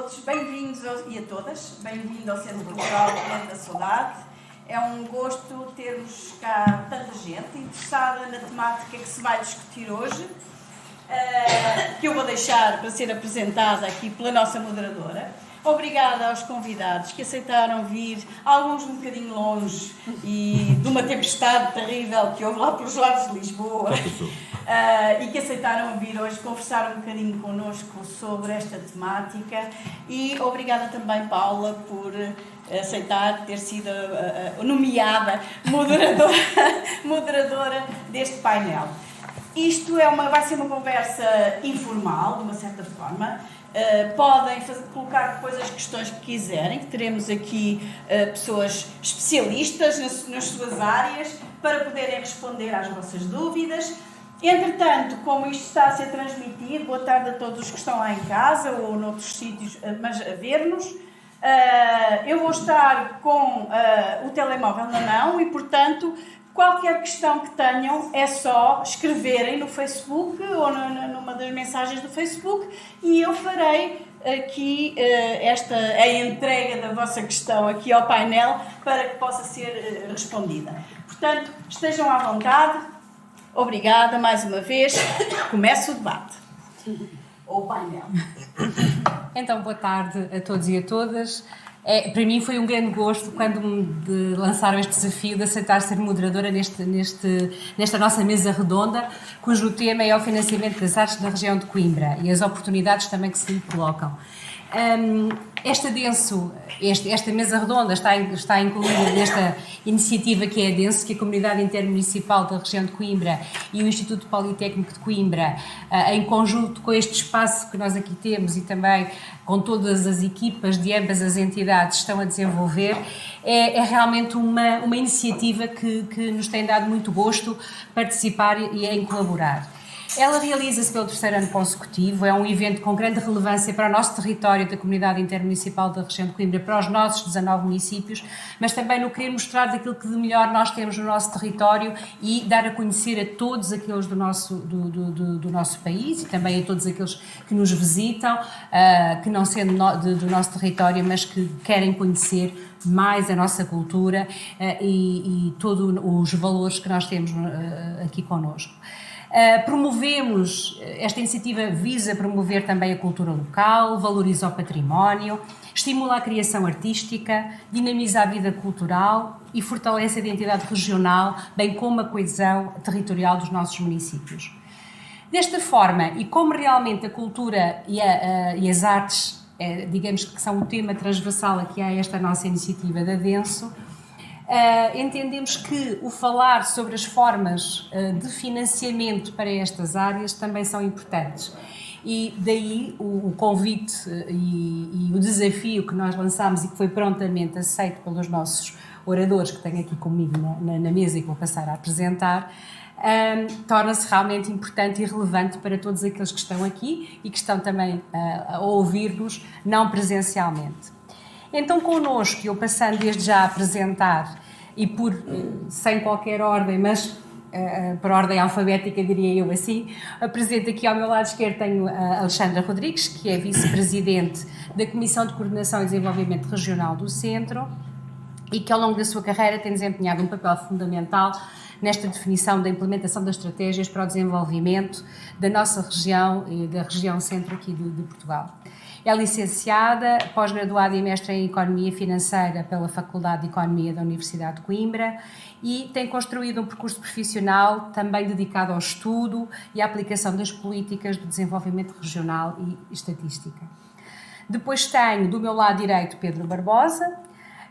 todos, bem-vindos e a todas, bem-vindo ao Centro Cultural Planeta da Saudade. É um gosto termos cá tanta gente interessada na temática que se vai discutir hoje, que eu vou deixar para ser apresentada aqui pela nossa moderadora. Obrigada aos convidados que aceitaram vir, alguns um bocadinho longe e de uma tempestade terrível que houve lá pelos lados de Lisboa, e que aceitaram vir hoje conversar um bocadinho connosco sobre esta temática. E obrigada também, Paula, por aceitar ter sido nomeada moderadora deste painel. Isto vai ser uma conversa informal, de uma certa forma. Podem colocar depois as questões que quiserem, que teremos aqui pessoas especialistas nas suas áreas para poderem responder às vossas dúvidas. Entretanto, como isto está a ser transmitido, boa tarde a todos os que estão lá em casa ou noutros sítios, mas a ver-nos. Eu vou estar com o telemóvel na mão e, portanto, qualquer questão que tenham é só escreverem no Facebook ou numa das mensagens do Facebook e eu farei aqui a entrega da vossa questão aqui ao painel para que possa ser respondida. Portanto, estejam à vontade. Obrigada mais uma vez. Começa o debate. Ou o painel. Então, boa tarde a todos e a todas. Para mim foi um grande gosto quando me lançaram este desafio de aceitar ser moderadora nesta nossa mesa redonda, cujo tema é o financiamento das artes na região de Coimbra e as oportunidades também que se lhe colocam. Esta mesa redonda está incluída nesta iniciativa que é a DENSO, que é a Comunidade Intermunicipal da região de Coimbra e o Instituto Politécnico de Coimbra, em conjunto com este espaço que nós aqui temos e também com todas as equipas de ambas as entidades estão a desenvolver. É realmente uma iniciativa que nos tem dado muito gosto participar e em colaborar. Ela realiza-se pelo terceiro ano consecutivo, é um evento com grande relevância para o nosso território da Comunidade Intermunicipal da região de Coimbra, para os nossos 19 municípios, mas também no querer mostrar daquilo que de melhor nós temos no nosso território e dar a conhecer a todos aqueles do nosso país e também a todos aqueles que nos visitam, que não sendo do nosso território, mas que querem conhecer mais a nossa cultura e todos os valores que nós temos aqui connosco. Esta iniciativa visa promover também a cultura local, valoriza o património, estimula a criação artística, dinamiza a vida cultural e fortalece a identidade regional, bem como a coesão territorial dos nossos municípios. Desta forma, e como realmente a cultura e as artes, digamos que são o tema transversal aqui a esta nossa iniciativa da DENSO, entendemos que o falar sobre as formas de financiamento para estas áreas também são importantes. E daí o convite e o desafio que nós lançámos e que foi prontamente aceito pelos nossos oradores que tenho aqui comigo na mesa e que vou passar a apresentar, torna-se realmente importante e relevante para todos aqueles que estão aqui e que estão também a ouvir-nos não presencialmente. Então, connosco, eu passando desde já a apresentar, e sem qualquer ordem, mas por ordem alfabética, diria eu assim, apresento aqui ao meu lado esquerdo tenho a Alexandra Rodrigues, que é vice-presidente da Comissão de Coordenação e Desenvolvimento Regional do Centro e que ao longo da sua carreira tem desempenhado um papel fundamental nesta definição da implementação das estratégias para o desenvolvimento da nossa região e da região centro aqui de Portugal. É licenciada, pós-graduada e mestre em Economia Financeira pela Faculdade de Economia da Universidade de Coimbra e tem construído um percurso profissional também dedicado ao estudo e à aplicação das políticas de desenvolvimento regional e estatística. Depois tenho do meu lado direito Pedro Barbosa,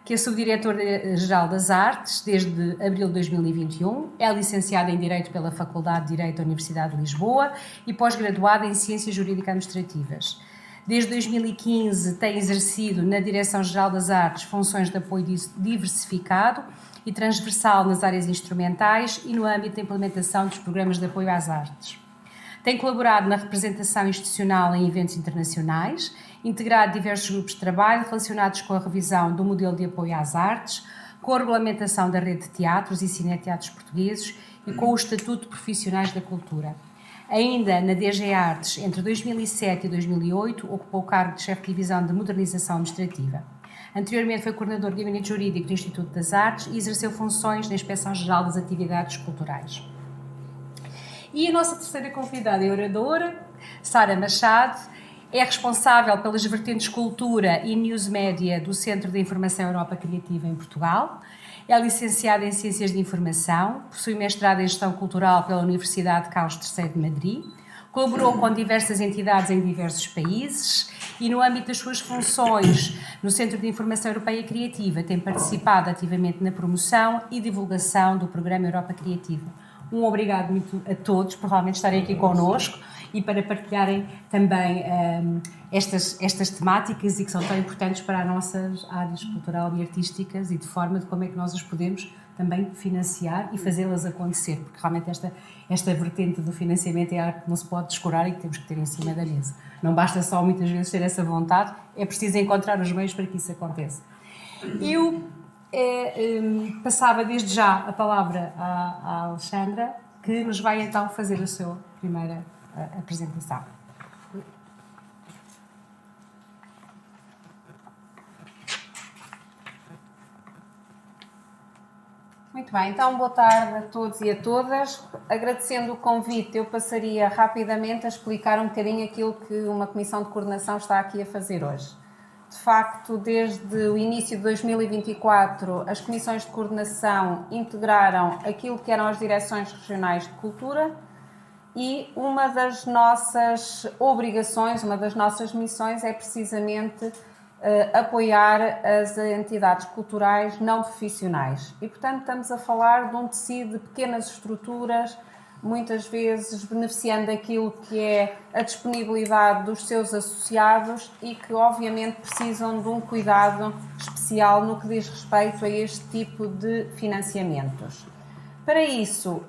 que é subdiretor-geral das Artes desde abril de 2021, é licenciada em Direito pela Faculdade de Direito da Universidade de Lisboa e pós-graduada em Ciências Jurídico-Administrativas. Desde 2015 tem exercido na Direção-Geral das Artes funções de apoio diversificado e transversal nas áreas instrumentais e no âmbito da implementação dos programas de apoio às artes. Tem colaborado na representação institucional em eventos internacionais, integrado diversos grupos de trabalho relacionados com a revisão do modelo de apoio às artes, com a regulamentação da rede de teatros e cineteatros portugueses e com o Estatuto de Profissionais da Cultura. Ainda na DG Artes, entre 2007 e 2008, ocupou o cargo de chefe de divisão de modernização administrativa. Anteriormente foi coordenador do Gabinete Jurídico do Instituto das Artes e exerceu funções na Inspeção-Geral das Atividades Culturais. E a nossa terceira convidada e oradora, Sara Machado, é responsável pelas vertentes Cultura e News Média do Centro de Informação Europa Criativa em Portugal. É licenciada em Ciências de Informação, possui mestrado em Gestão Cultural pela Universidade Carlos III de Madrid, colaborou com diversas entidades em diversos países e, no âmbito das suas funções no Centro de Informação Europeia Criativa, tem participado ativamente na promoção e divulgação do Programa Europa Criativa. Um obrigado muito a todos por realmente estarem aqui connosco e para partilharem também estas temáticas e que são tão importantes para as nossas áreas cultural e artísticas e de forma de como é que nós as podemos também financiar e fazê-las acontecer, porque realmente esta vertente do financiamento é algo que não se pode descurar e que temos que ter em cima da mesa. Não basta só muitas vezes ter essa vontade, é preciso encontrar os meios para que isso aconteça. Eu passava desde já a palavra à Alexandra, que nos vai então fazer a sua primeira apresentação. Muito bem, então boa tarde a todos e a todas. Agradecendo o convite, eu passaria rapidamente a explicar um bocadinho aquilo que uma Comissão de Coordenação está aqui a fazer hoje. De facto, desde o início de 2024, as Comissões de Coordenação integraram aquilo que eram as Direções Regionais de Cultura e uma das nossas obrigações, uma das nossas missões é precisamente apoiar as entidades culturais não profissionais. E, portanto, estamos a falar de um tecido de pequenas estruturas, muitas vezes beneficiando daquilo que é a disponibilidade dos seus associados e que, obviamente, precisam de um cuidado especial no que diz respeito a este tipo de financiamentos. Para isso,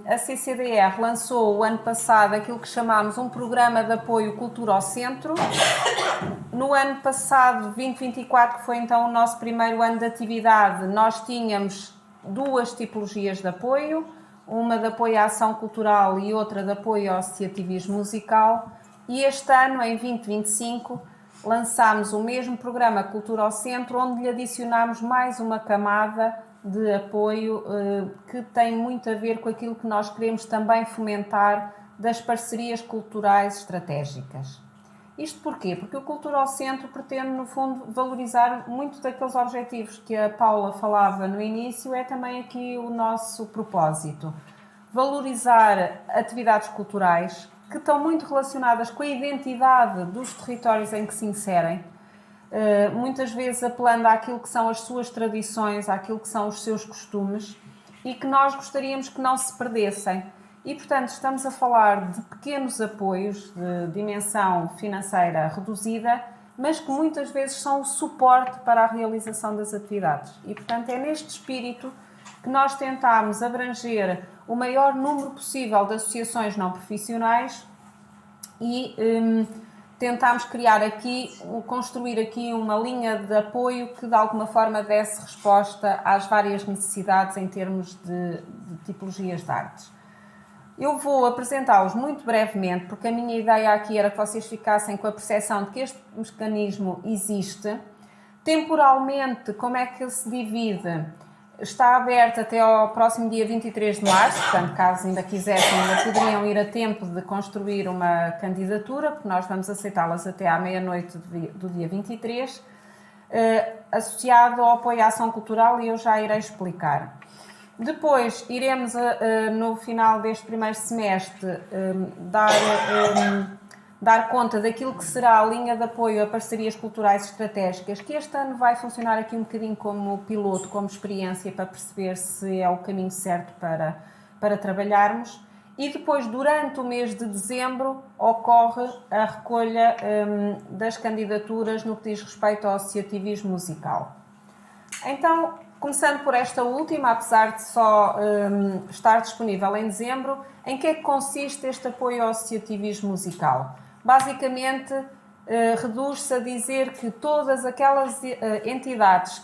a CCDR lançou o ano passado aquilo que chamámos um programa de apoio Cultura ao Centro. No ano passado, 2024, que foi então o nosso primeiro ano de atividade, nós tínhamos duas tipologias de apoio, uma de apoio à ação cultural e outra de apoio ao associativismo musical. E este ano, em 2025, lançámos o mesmo programa Cultura ao Centro, onde lhe adicionámos mais uma camada de apoio que tem muito a ver com aquilo que nós queremos também fomentar das parcerias culturais estratégicas. Isto porquê? Porque o Cultura ao Centro pretende, no fundo, valorizar muito daqueles objetivos que a Paula falava no início, é também aqui o nosso propósito. Valorizar atividades culturais que estão muito relacionadas com a identidade dos territórios em que se inserem, muitas vezes apelando àquilo que são as suas tradições, àquilo que são os seus costumes e que nós gostaríamos que não se perdessem. E, portanto, estamos a falar de pequenos apoios de dimensão financeira reduzida, mas que muitas vezes são o suporte para a realização das atividades. E, portanto, é neste espírito que nós tentamos abranger o maior número possível de associações não profissionais e tentámos construir aqui uma linha de apoio que de alguma forma desse resposta às várias necessidades em termos de tipologias de artes. Eu vou apresentá-los muito brevemente, porque a minha ideia aqui era que vocês ficassem com a percepção de que este mecanismo existe. Temporalmente, como é que ele se divide? Está aberto até ao próximo dia 23 de março, portanto, caso ainda quisessem, ainda poderiam ir a tempo de construir uma candidatura, porque nós vamos aceitá-las até à meia-noite do dia 23, associado ao apoio à ação cultural, e eu já irei explicar. Depois, iremos, no final deste primeiro semestre, dar conta daquilo que será a linha de apoio a parcerias culturais estratégicas, que este ano vai funcionar aqui um bocadinho como piloto, como experiência, para perceber se é o caminho certo para trabalharmos. E depois, durante o mês de dezembro, ocorre a recolha das candidaturas no que diz respeito ao associativismo musical. Então, começando por esta última, apesar de só estar disponível em dezembro, em que é que consiste este apoio ao associativismo musical? Basicamente, reduz-se a dizer que todas aquelas entidades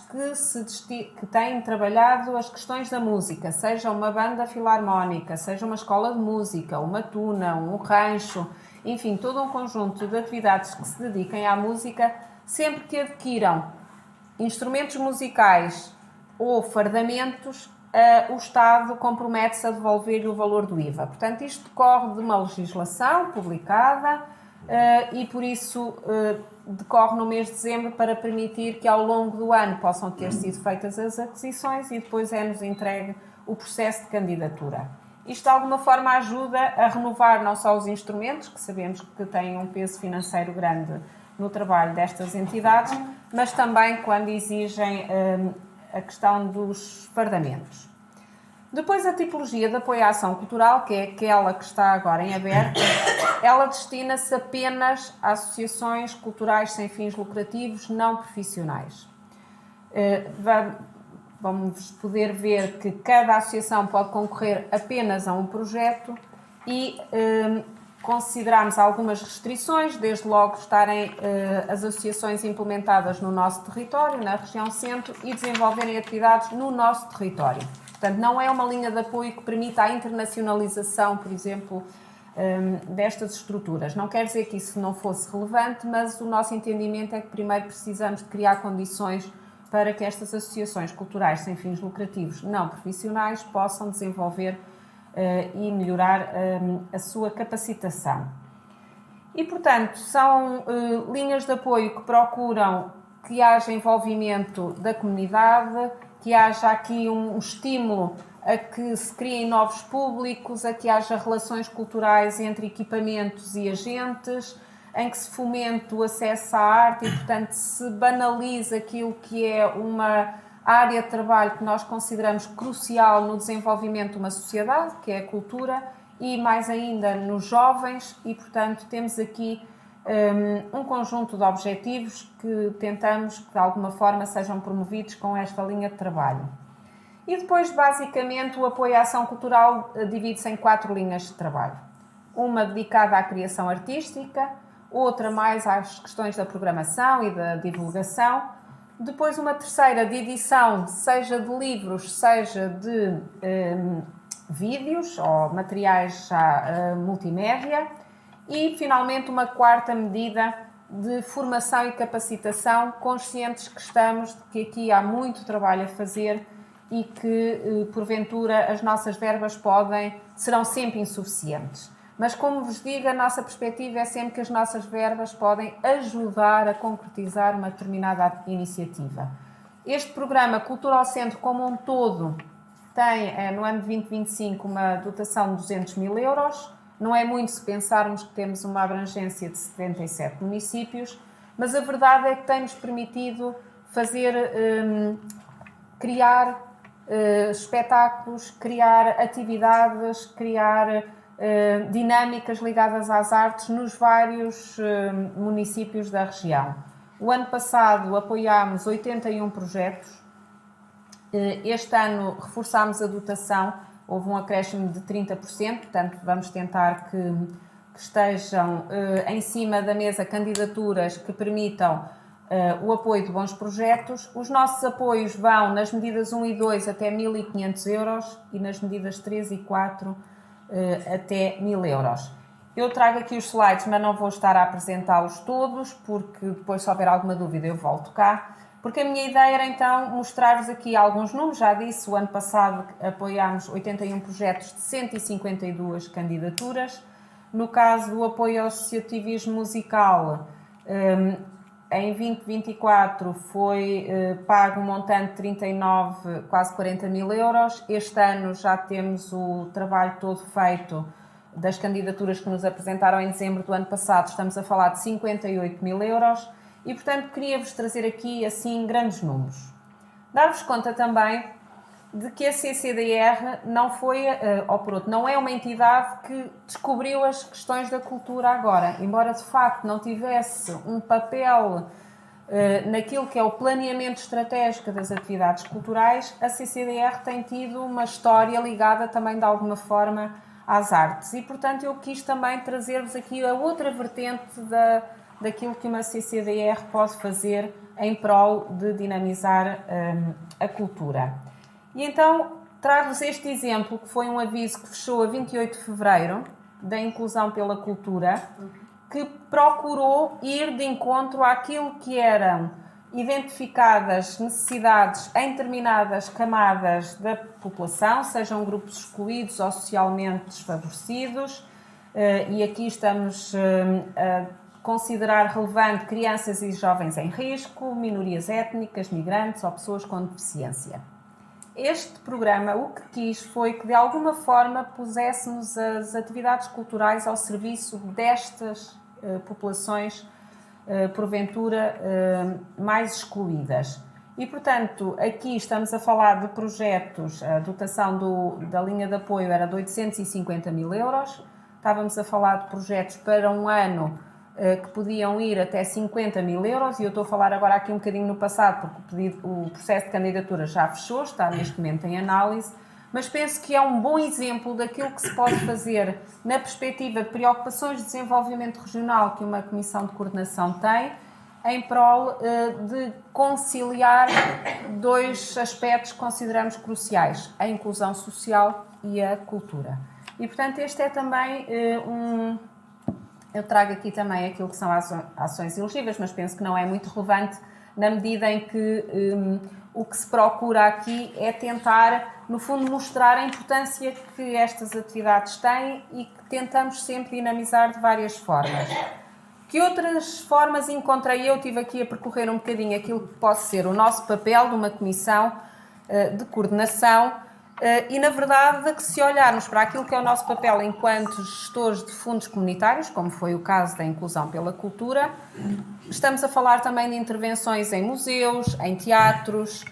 que têm trabalhado as questões da música, seja uma banda filarmónica, seja uma escola de música, uma tuna, um rancho, enfim, todo um conjunto de atividades que se dediquem à música, sempre que adquiram instrumentos musicais ou fardamentos, o Estado compromete-se a devolver-lhe o valor do IVA. Portanto, isto decorre de uma legislação publicada e, por isso, decorre no mês de dezembro para permitir que, ao longo do ano, possam ter sido feitas as aquisições e depois é-nos entregue o processo de candidatura. Isto, de alguma forma, ajuda a renovar não só os instrumentos, que sabemos que têm um peso financeiro grande no trabalho destas entidades, mas também quando exigem a questão dos fardamentos. Depois, a tipologia de apoio à ação cultural, que é aquela que está agora em aberto, ela destina-se apenas a associações culturais sem fins lucrativos não profissionais. Vamos poder ver que cada associação pode concorrer apenas a um projeto e consideramos algumas restrições, desde logo estarem as associações implementadas no nosso território, na região centro, e desenvolverem atividades no nosso território. Portanto, não é uma linha de apoio que permita a internacionalização, por exemplo, destas estruturas. Não quer dizer que isso não fosse relevante, mas o nosso entendimento é que primeiro precisamos de criar condições para que estas associações culturais sem fins lucrativos não profissionais possam desenvolver e melhorar a sua capacitação. E, portanto, são linhas de apoio que procuram que haja envolvimento da comunidade, que haja aqui um estímulo a que se criem novos públicos, a que haja relações culturais entre equipamentos e agentes, em que se fomente o acesso à arte e, portanto, se banaliza aquilo que é uma área de trabalho que nós consideramos crucial no desenvolvimento de uma sociedade, que é a cultura, e mais ainda nos jovens, e, portanto, temos aqui um conjunto de objetivos que tentamos que de alguma forma sejam promovidos com esta linha de trabalho. E depois, basicamente, o apoio à ação cultural divide-se em 4 linhas de trabalho. Uma dedicada à criação artística, outra mais às questões da programação e da divulgação, depois uma terceira de edição, seja de livros, seja de vídeos ou materiais multimédia, e finalmente uma quarta medida de formação e capacitação, conscientes que estamos de que aqui há muito trabalho a fazer e que porventura as nossas verbas serão sempre insuficientes. Mas, como vos digo, a nossa perspectiva é sempre que as nossas verbas podem ajudar a concretizar uma determinada iniciativa. Este programa Cultura ao Centro, como um todo, tem, no ano de 2025, uma dotação de 200 mil euros. Não é muito se pensarmos que temos uma abrangência de 77 municípios, mas a verdade é que tem-nos permitido criar espetáculos, criar atividades, criar dinâmicas ligadas às artes nos vários municípios da região. O ano passado apoiámos 81 projetos. Este ano reforçámos a dotação, houve um acréscimo de 30%, portanto vamos tentar que estejam em cima da mesa candidaturas que permitam o apoio de bons projetos. Os nossos apoios vão nas medidas 1 e 2 até 1.500 euros e nas medidas 3 e 4 até 1.000 euros. Eu trago aqui os slides, mas não vou estar a apresentá-los todos, porque depois, se houver alguma dúvida, eu volto cá. Porque a minha ideia era, então, mostrar-vos aqui alguns números. Já disse, o ano passado apoiámos 81 projetos de 152 candidaturas. No caso do apoio ao associativismo musical, em 2024 foi pago um montante de 39, quase 40 mil euros. Este ano já temos o trabalho todo feito das candidaturas que nos apresentaram em dezembro do ano passado. Estamos a falar de 58 mil euros. E, portanto, queria-vos trazer aqui, assim, grandes números. Dar-vos conta também de que a CCDR não foi, não é uma entidade que descobriu as questões da cultura agora. Embora, de facto, não tivesse um papel naquilo que é o planeamento estratégico das atividades culturais, a CCDR tem tido uma história ligada também, de alguma forma, às artes. E, portanto, eu quis também trazer-vos aqui a outra vertente daquilo que uma CCDR pode fazer em prol de dinamizar a cultura. E então trago-vos este exemplo, que foi um aviso que fechou a 28 de fevereiro, da Inclusão pela Cultura, que procurou ir de encontro àquilo que eram identificadas necessidades em determinadas camadas da população, sejam grupos excluídos ou socialmente desfavorecidos, e aqui estamos a considerar relevante crianças e jovens em risco, minorias étnicas, migrantes ou pessoas com deficiência. Este programa o que quis foi que de alguma forma puséssemos as atividades culturais ao serviço destas populações porventura mais excluídas. E, portanto, aqui estamos a falar de projetos, a dotação da linha de apoio era de 850 mil euros, estávamos a falar de projetos para um ano que podiam ir até 50 mil euros, e eu estou a falar agora aqui um bocadinho no passado, porque o processo de candidatura já fechou, está neste momento em análise, mas penso que é um bom exemplo daquilo que se pode fazer na perspectiva de preocupações de desenvolvimento regional que uma comissão de coordenação tem, em prol de conciliar dois aspectos que consideramos cruciais, a inclusão social e a cultura. E, portanto, este é também eu trago aqui também aquilo que são ações elegíveis, mas penso que não é muito relevante na medida em que o que se procura aqui é tentar, no fundo, mostrar a importância que estas atividades têm e que tentamos sempre dinamizar de várias formas. Que outras formas encontrei eu? Estive aqui a percorrer um bocadinho aquilo que pode ser o nosso papel de uma comissão de coordenação e, na verdade, que se olharmos para aquilo que é o nosso papel enquanto gestores de fundos comunitários, como foi o caso da Inclusão pela Cultura, estamos a falar também de intervenções em museus, em teatros,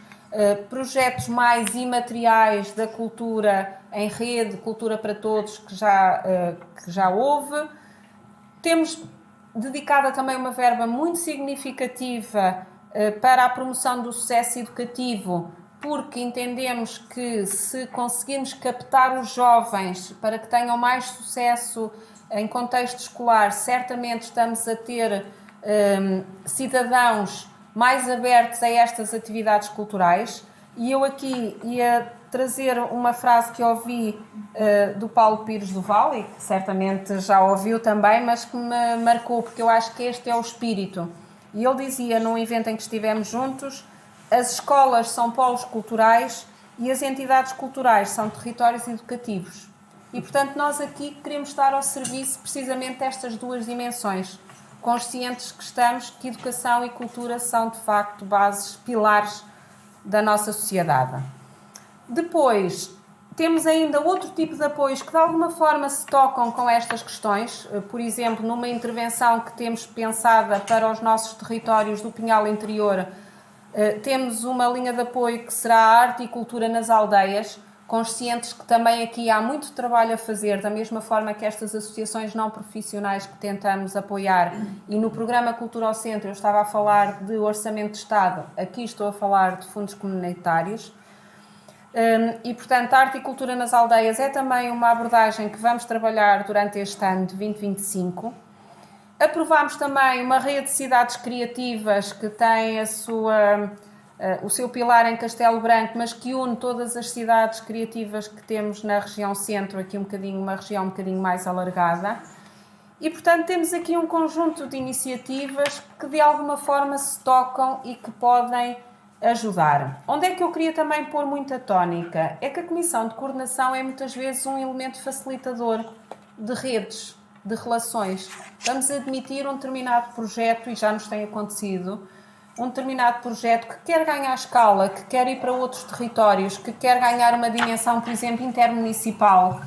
projetos mais imateriais da cultura em rede, Cultura para Todos, que já houve. Temos dedicada também uma verba muito significativa para a promoção do sucesso educativo, porque entendemos que se conseguirmos captar os jovens para que tenham mais sucesso em contexto escolar, certamente estamos a ter cidadãos mais abertos a estas atividades culturais. E eu aqui ia trazer uma frase que ouvi do Paulo Pires do Val, e que certamente já ouviu também, mas que me marcou, porque eu acho que este é o espírito. E ele dizia, num evento em que estivemos juntos, as escolas são polos culturais e as entidades culturais são territórios educativos. E, portanto, nós aqui queremos estar ao serviço precisamente destas duas dimensões, conscientes que estamos que educação e cultura são, de facto, bases, pilares da nossa sociedade. Depois, temos ainda outro tipo de apoios que, de alguma forma, se tocam com estas questões. Por exemplo, numa intervenção que temos pensada para os nossos territórios do Pinhal Interior, temos uma linha de apoio que será a arte e cultura nas aldeias, conscientes que também aqui há muito trabalho a fazer, da mesma forma que estas associações não profissionais que tentamos apoiar. E no programa Cultura ao Centro eu estava a falar de orçamento de Estado, aqui estou a falar de fundos comunitários. E, portanto, a arte e cultura nas aldeias é também uma abordagem que vamos trabalhar durante este ano de 2025. Aprovámos também uma rede de cidades criativas que tem o seu pilar em Castelo Branco, mas que une todas as cidades criativas que temos na região centro, aqui uma região um bocadinho mais alargada. E, portanto, temos aqui um conjunto de iniciativas que, de alguma forma, se tocam e que podem ajudar. Onde é que eu queria também pôr muita tónica? É que a Comissão de Coordenação é, muitas vezes, um elemento facilitador de redes, de relações. Vamos admitir um determinado projeto, e já nos tem acontecido, um determinado projeto que quer ganhar escala, que quer ir para outros territórios, que quer ganhar uma dimensão, por exemplo, intermunicipal.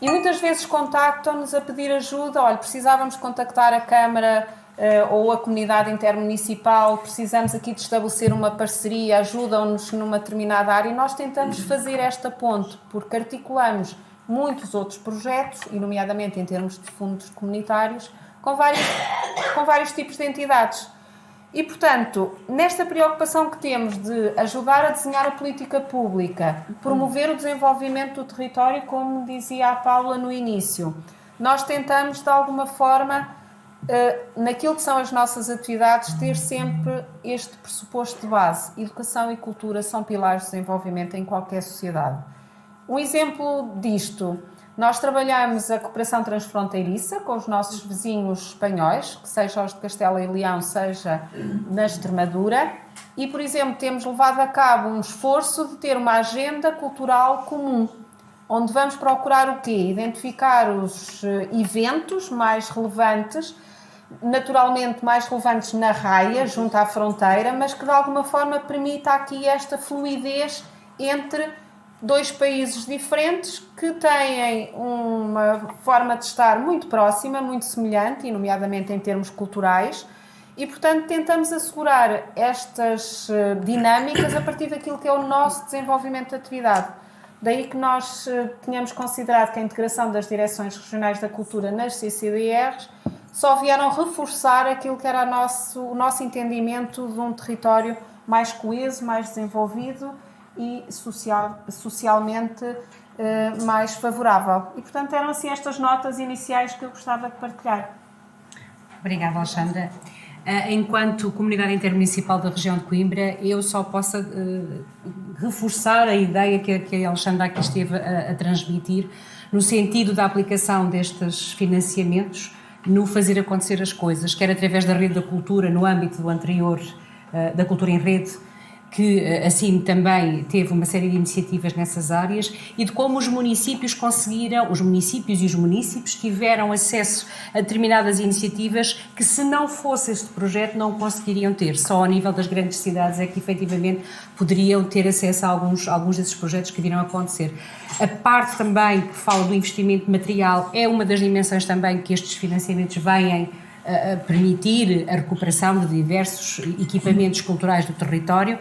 E muitas vezes contactam-nos a pedir ajuda. Olha, precisávamos contactar a Câmara ou a comunidade intermunicipal, precisamos aqui de estabelecer uma parceria, ajudam-nos numa determinada área, e nós tentamos fazer esta ponte, porque articulamos muitos outros projetos, e nomeadamente em termos de fundos comunitários, com vários tipos de entidades. E, portanto, nesta preocupação que temos de ajudar a desenhar a política pública, promover o desenvolvimento do território, como dizia a Paula no início, nós tentamos, de alguma forma, naquilo que são as nossas atividades, ter sempre este pressuposto de base. Educação e cultura são pilares de desenvolvimento em qualquer sociedade. Um exemplo disto, nós trabalhamos a cooperação transfronteiriça com os nossos vizinhos espanhóis, que seja os de Castela e Leão, seja na Extremadura, e, por exemplo, temos levado a cabo um esforço de ter uma agenda cultural comum, onde vamos procurar o quê? Identificar os eventos mais relevantes, naturalmente mais relevantes na raia, junto à fronteira, mas que de alguma forma permita aqui esta fluidez entre dois países diferentes que têm uma forma de estar muito próxima, muito semelhante, e nomeadamente em termos culturais, e portanto tentamos assegurar estas dinâmicas a partir daquilo que é o nosso desenvolvimento de atividade. Daí que nós tínhamos considerado que a integração das Direções Regionais da Cultura nas CCDRs só vieram reforçar aquilo que era o nosso entendimento de um território mais coeso, mais desenvolvido e socialmente mais favorável. E, portanto, eram assim estas notas iniciais que eu gostava de partilhar. Obrigada, Alexandra. Enquanto Comunidade Intermunicipal da região de Coimbra, eu só posso reforçar a ideia que a Alexandra aqui esteve a transmitir, no sentido da aplicação destes financiamentos no fazer acontecer as coisas, quer através da Rede da Cultura, no âmbito do anterior, da Cultura em Rede, que assim também teve uma série de iniciativas nessas áreas, e de como os municípios conseguiram, os municípios e os munícipes tiveram acesso a determinadas iniciativas que, se não fosse este projeto, não conseguiriam ter. Só ao nível das grandes cidades é que efetivamente poderiam ter acesso a alguns desses projetos que viram acontecer. A parte também que fala do investimento material é uma das dimensões também que estes financiamentos vêm a permitir a recuperação de diversos equipamentos culturais do território,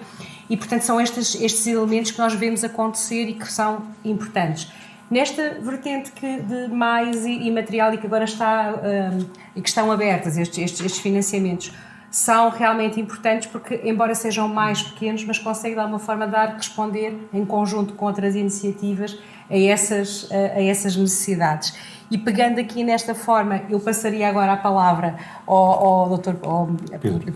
e portanto são estes elementos que nós vemos acontecer e que são importantes. Nesta vertente de mais imaterial e que agora que estão abertas, estes financiamentos são realmente importantes porque, embora sejam mais pequenos, mas conseguem de alguma forma responder em conjunto com outras iniciativas a essas necessidades. E pegando aqui nesta forma, eu passaria agora a palavra ao Dr.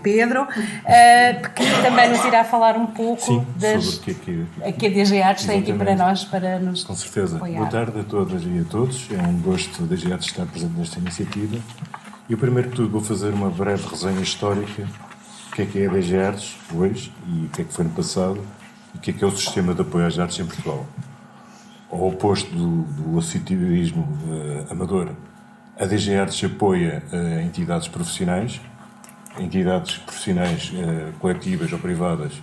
Pedro, que também nos irá falar um pouco sobre o que a DG Artes tem aqui para nós, para nos Com certeza. apoiar. Boa tarde a todas e a todos. É um gosto da DG Artes estar presente nesta iniciativa. E eu, primeiro que tudo, vou fazer uma breve resenha histórica do que é a DG Artes hoje e o que é que foi no passado e o que é o sistema de apoio às artes em Portugal. Ao oposto do associativismo amador, a DG Artes apoia entidades profissionais coletivas ou privadas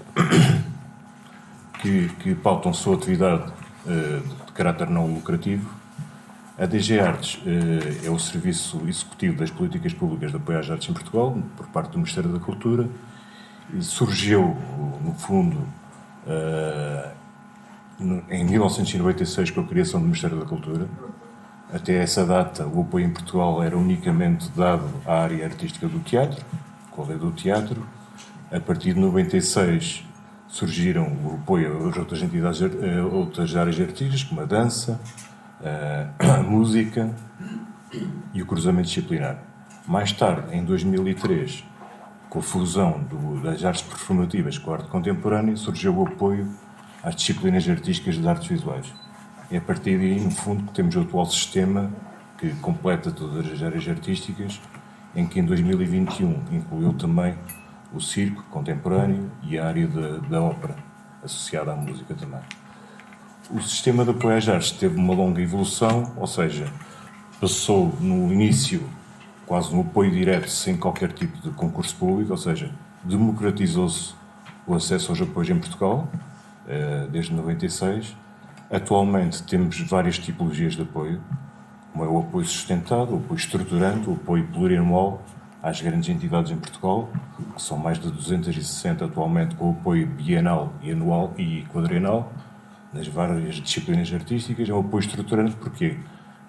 que pautam sua atividade de caráter não lucrativo. A DG Artes é o Serviço Executivo das Políticas Públicas de Apoio às Artes em Portugal, por parte do Ministério da Cultura, e surgiu, no fundo, em 1996, com a criação do Ministério da Cultura. Até essa data, o apoio em Portugal era unicamente dado à área artística do teatro, com a lei do teatro. A partir de 96, surgiram o apoio às outras entidades, outras áreas artísticas, como a dança, a música e o cruzamento disciplinar. Mais tarde, em 2003, com a fusão das artes performativas com a arte contemporânea, surgiu o apoio às disciplinas artísticas das artes visuais. É a partir daí, no fundo, que temos o atual sistema que completa todas as áreas artísticas, em que em 2021 incluiu também o circo contemporâneo e a área da ópera, associada à música também. O sistema de apoio às artes teve uma longa evolução, ou seja, passou no início quase no apoio direto, sem qualquer tipo de concurso público, ou seja, democratizou-se o acesso aos apoios em Portugal, desde 96. Atualmente temos várias tipologias de apoio, como é o apoio sustentado, o apoio estruturante, o apoio plurianual às grandes entidades em Portugal, que são mais de 260 atualmente, com o apoio bienal e anual e quadrienal, nas várias disciplinas artísticas. É um apoio estruturante porque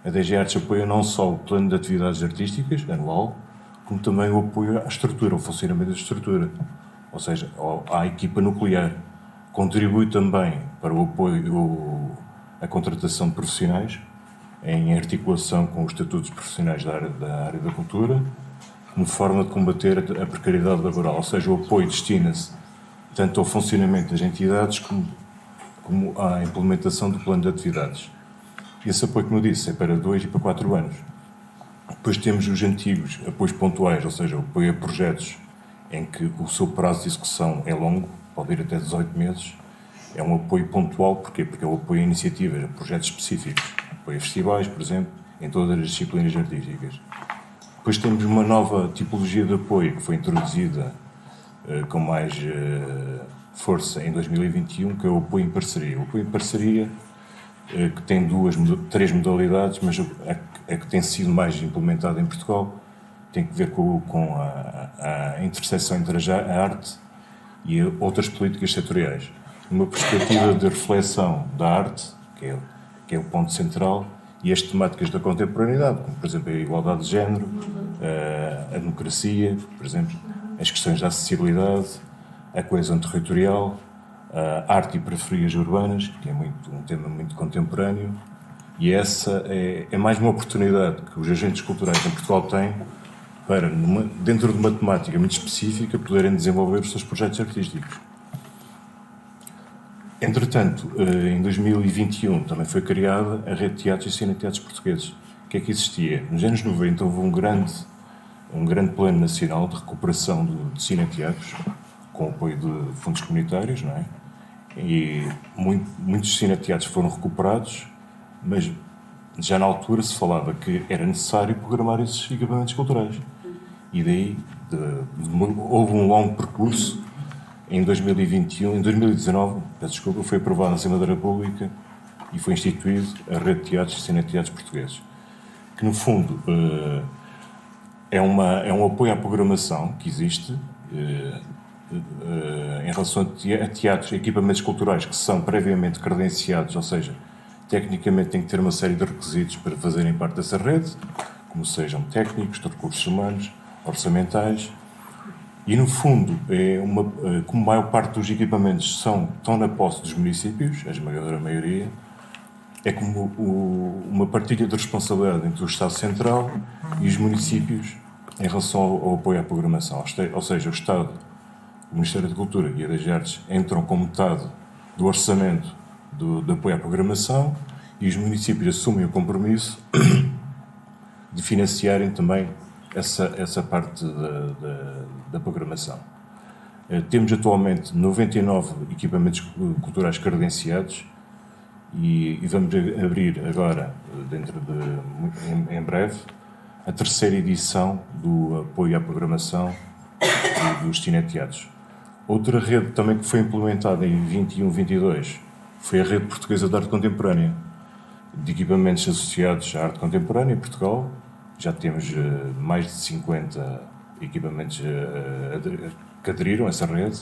a DG Artes apoia não só o plano de atividades artísticas, anual, como também o apoio à estrutura, ao funcionamento da estrutura, ou seja, à equipa nuclear. Contribui também para o apoio à contratação de profissionais, em articulação com os estatutos profissionais da área da cultura, como forma de combater a precariedade laboral, ou seja, o apoio destina-se tanto ao funcionamento das entidades como à implementação do plano de atividades. Esse apoio, como eu disse, é para 2 e para 4 anos. Depois temos os antigos apoios pontuais, ou seja, o apoio a projetos em que o seu prazo de execução é longo, pode ir até 18 meses. É um apoio pontual, porquê? Porque é o apoio a iniciativas, a projetos específicos. Apoio a festivais, por exemplo, em todas as disciplinas artísticas. Depois temos uma nova tipologia de apoio que foi introduzida com mais força em 2021, que é o apoio em parceria. O apoio em parceria, que tem 3 modalidades, mas a que tem sido mais implementada em Portugal, tem que ver com a interseção entre a arte e outras políticas setoriais. Uma perspectiva de reflexão da arte, que é o ponto central, e as temáticas da contemporaneidade, como, por exemplo, a igualdade de género, a democracia, por exemplo, as questões da acessibilidade, a coesão territorial, a arte e periferias urbanas, que é um tema muito contemporâneo, e essa é mais uma oportunidade que os agentes culturais em Portugal têm para, dentro de uma temática muito específica, poderem desenvolver os seus projetos artísticos. Entretanto, em 2021 também foi criada a Rede de Teatros e Cineteatros Portugueses. O que é que existia? Nos anos 90 houve um grande plano nacional de recuperação de cineteatros, com apoio de fundos comunitários, não é? E muitos cineteatros foram recuperados, mas já na altura se falava que era necessário programar esses equipamentos culturais. E daí houve um longo percurso. Em 2021, em 2019, peço desculpa, foi aprovado na Assembleia da República e foi instituído a Rede de Teatros e Cineteatros Portugueses, que no fundo é um apoio à programação que existe em relação a teatros e equipamentos culturais que são previamente credenciados, ou seja, tecnicamente têm que ter uma série de requisitos para fazerem parte dessa rede, como sejam técnicos, de recursos humanos, orçamentais. E, no fundo, como a maior parte dos equipamentos estão na posse dos municípios, a esmagadora maioria, é como uma partilha de responsabilidade entre o Estado Central e os municípios em relação ao apoio à programação. Ou seja, o Estado, o Ministério da Cultura e a das Artes entram com metade do orçamento do apoio à programação e os municípios assumem o compromisso de financiarem também essa parte da programação. Temos atualmente 99 equipamentos culturais credenciados e vamos abrir agora, em breve, a 3ª edição do apoio à programação dos cineteatros. Outra rede também que foi implementada em 21-22 foi a Rede Portuguesa de Arte Contemporânea, de equipamentos associados à arte contemporânea em Portugal. Já temos mais de 50 equipamentos que aderiram a essa rede.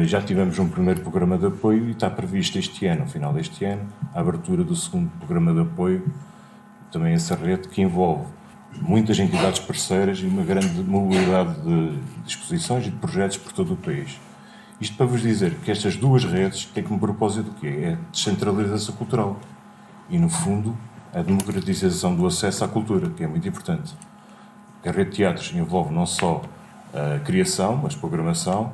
Já tivemos um primeiro programa de apoio e está previsto este ano, no final deste ano, a abertura do segundo programa de apoio, também essa rede, que envolve muitas entidades parceiras e uma grande mobilidade de exposições e de projetos por todo o país. Isto para vos dizer que estas duas redes têm como propósito o quê? É a descentralização cultural e, no fundo, a democratização do acesso à cultura, que é muito importante. A Rede de Teatros envolve não só a criação, mas programação,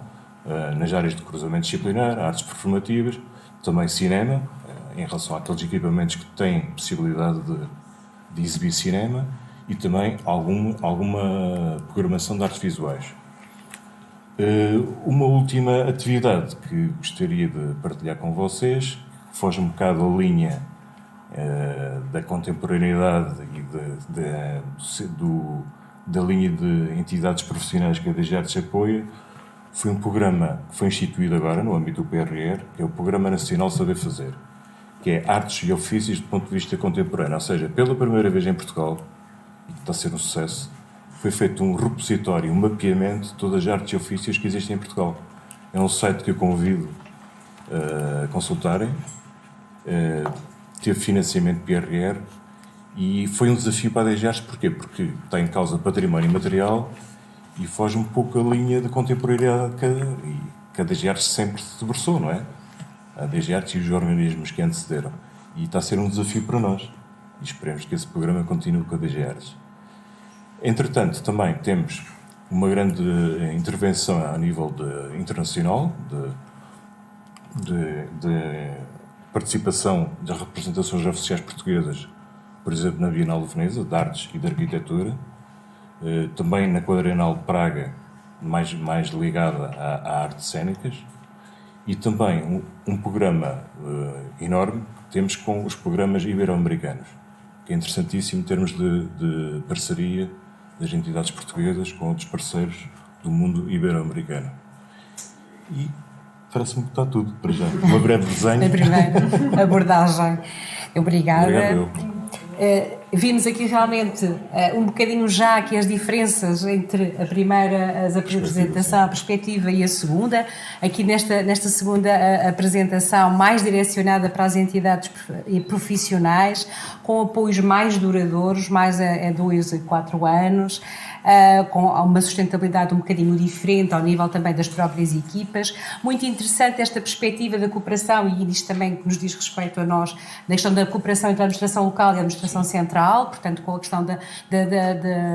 nas áreas de cruzamento disciplinar, artes performativas, também cinema, em relação àqueles equipamentos que têm possibilidade de exibir cinema, e também alguma programação de artes visuais. Uma última atividade que gostaria de partilhar com vocês, que foge um bocado a linha da contemporaneidade e da linha de entidades profissionais que a das Artes apoia, foi um programa que foi instituído agora no âmbito do PRR, que é o Programa Nacional Saber Fazer, que é Artes e Ofícios do ponto de vista contemporâneo. Ou seja, pela primeira vez em Portugal, e que está a ser um sucesso, foi feito um repositório, um mapeamento de todas as artes e ofícios que existem em Portugal. É um site que eu convido a consultarem. Teve financiamento PRR e foi um desafio para a DG Artes. Porquê? Porque está em causa património imaterial e foge um pouco a linha de contemporaneidade que a DG Artes sempre se debruçou, não é? A DG Artes e os organismos que antecederam. E está a ser um desafio para nós. E esperemos que esse programa continue com a DG Artes. Entretanto, também temos uma grande intervenção a nível internacional, de participação das representações oficiais portuguesas, por exemplo, na Bienal de Veneza, de Artes e de Arquitetura, também na Quadrienal de Praga, mais ligada a artes cênicas, e também um programa enorme que temos com os programas ibero-americanos, que é interessantíssimo em termos de parceria das entidades portuguesas com outros parceiros do mundo ibero-americano. E parece-me que está tudo, para já. Uma breve desenho. A primeira abordagem. Obrigada. Obrigado. Vimos aqui realmente um bocadinho já aqui as diferenças entre a primeira apresentação, a perspectiva, e a segunda. Aqui nesta segunda apresentação, mais direcionada para as entidades profissionais, com apoios mais duradouros, mais a 2 a 4 anos, com uma sustentabilidade um bocadinho diferente ao nível também das próprias equipas. Muito interessante esta perspectiva da cooperação, e isto também que nos diz respeito a nós, da questão da cooperação entre a administração local e a administração central, portanto com a questão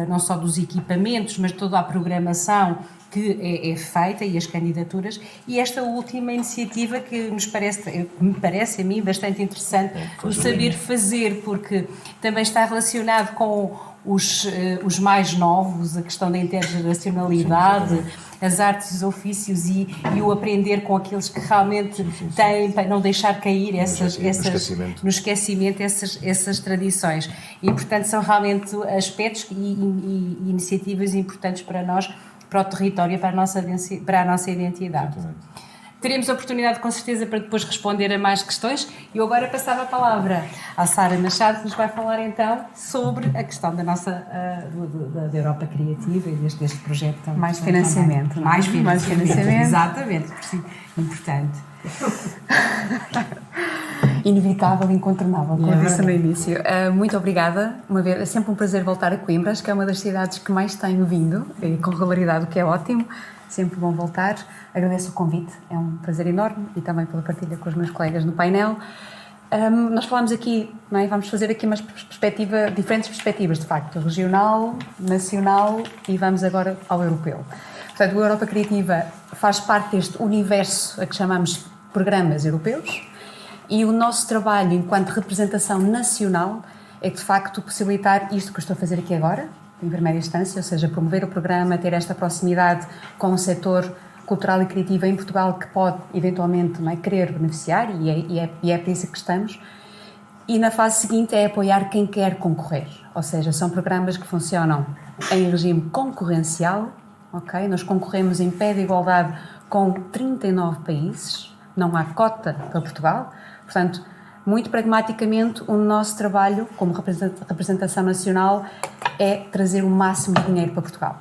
não só dos equipamentos, mas toda a programação que é feita e as candidaturas, e esta última iniciativa que me parece a mim bastante interessante, o saber fazer, porque também está relacionado com os mais novos, a questão da intergeracionalidade, as artes e os ofícios, e o aprender com aqueles que realmente têm, para não deixar cair no esquecimento essas tradições. E, portanto, são realmente aspectos e iniciativas importantes para nós, para o território, para a nossa identidade. Exatamente. Teremos a oportunidade, com certeza, para depois responder a mais questões. E eu agora passava a palavra à Sara Machado, que nos vai falar então sobre a questão da nossa da Europa Criativa e deste projeto. Mais financiamento. Mais financiamento. Exatamente. Importante. Inevitável, incontornável, como disse no início. Muito obrigada. É sempre um prazer voltar a Coimbra, que é uma das cidades que mais tenho vindo, e com regularidade, o que é ótimo. Sempre bom voltar. Agradeço o convite, é um prazer enorme, e também pela partilha com os meus colegas no painel. Nós falamos aqui, não é? Vamos fazer aqui diferentes perspectivas, de facto, regional, nacional, e vamos agora ao europeu. Portanto, a Europa Criativa faz parte deste universo a que chamamos programas europeus, e o nosso trabalho enquanto representação nacional é, de facto, possibilitar isto que eu estou a fazer aqui agora, em primeira instância, ou seja, promover o programa, ter esta proximidade com o setor cultural e criativo em Portugal, que pode, eventualmente, não é, querer beneficiar, e é para isso que estamos. E na fase seguinte é apoiar quem quer concorrer, ou seja, são programas que funcionam em regime concorrencial, ok? Nós concorremos em pé de igualdade com 39 países, não há cota para Portugal, portanto, muito pragmaticamente, o nosso trabalho como representação nacional é trazer o máximo de dinheiro para Portugal.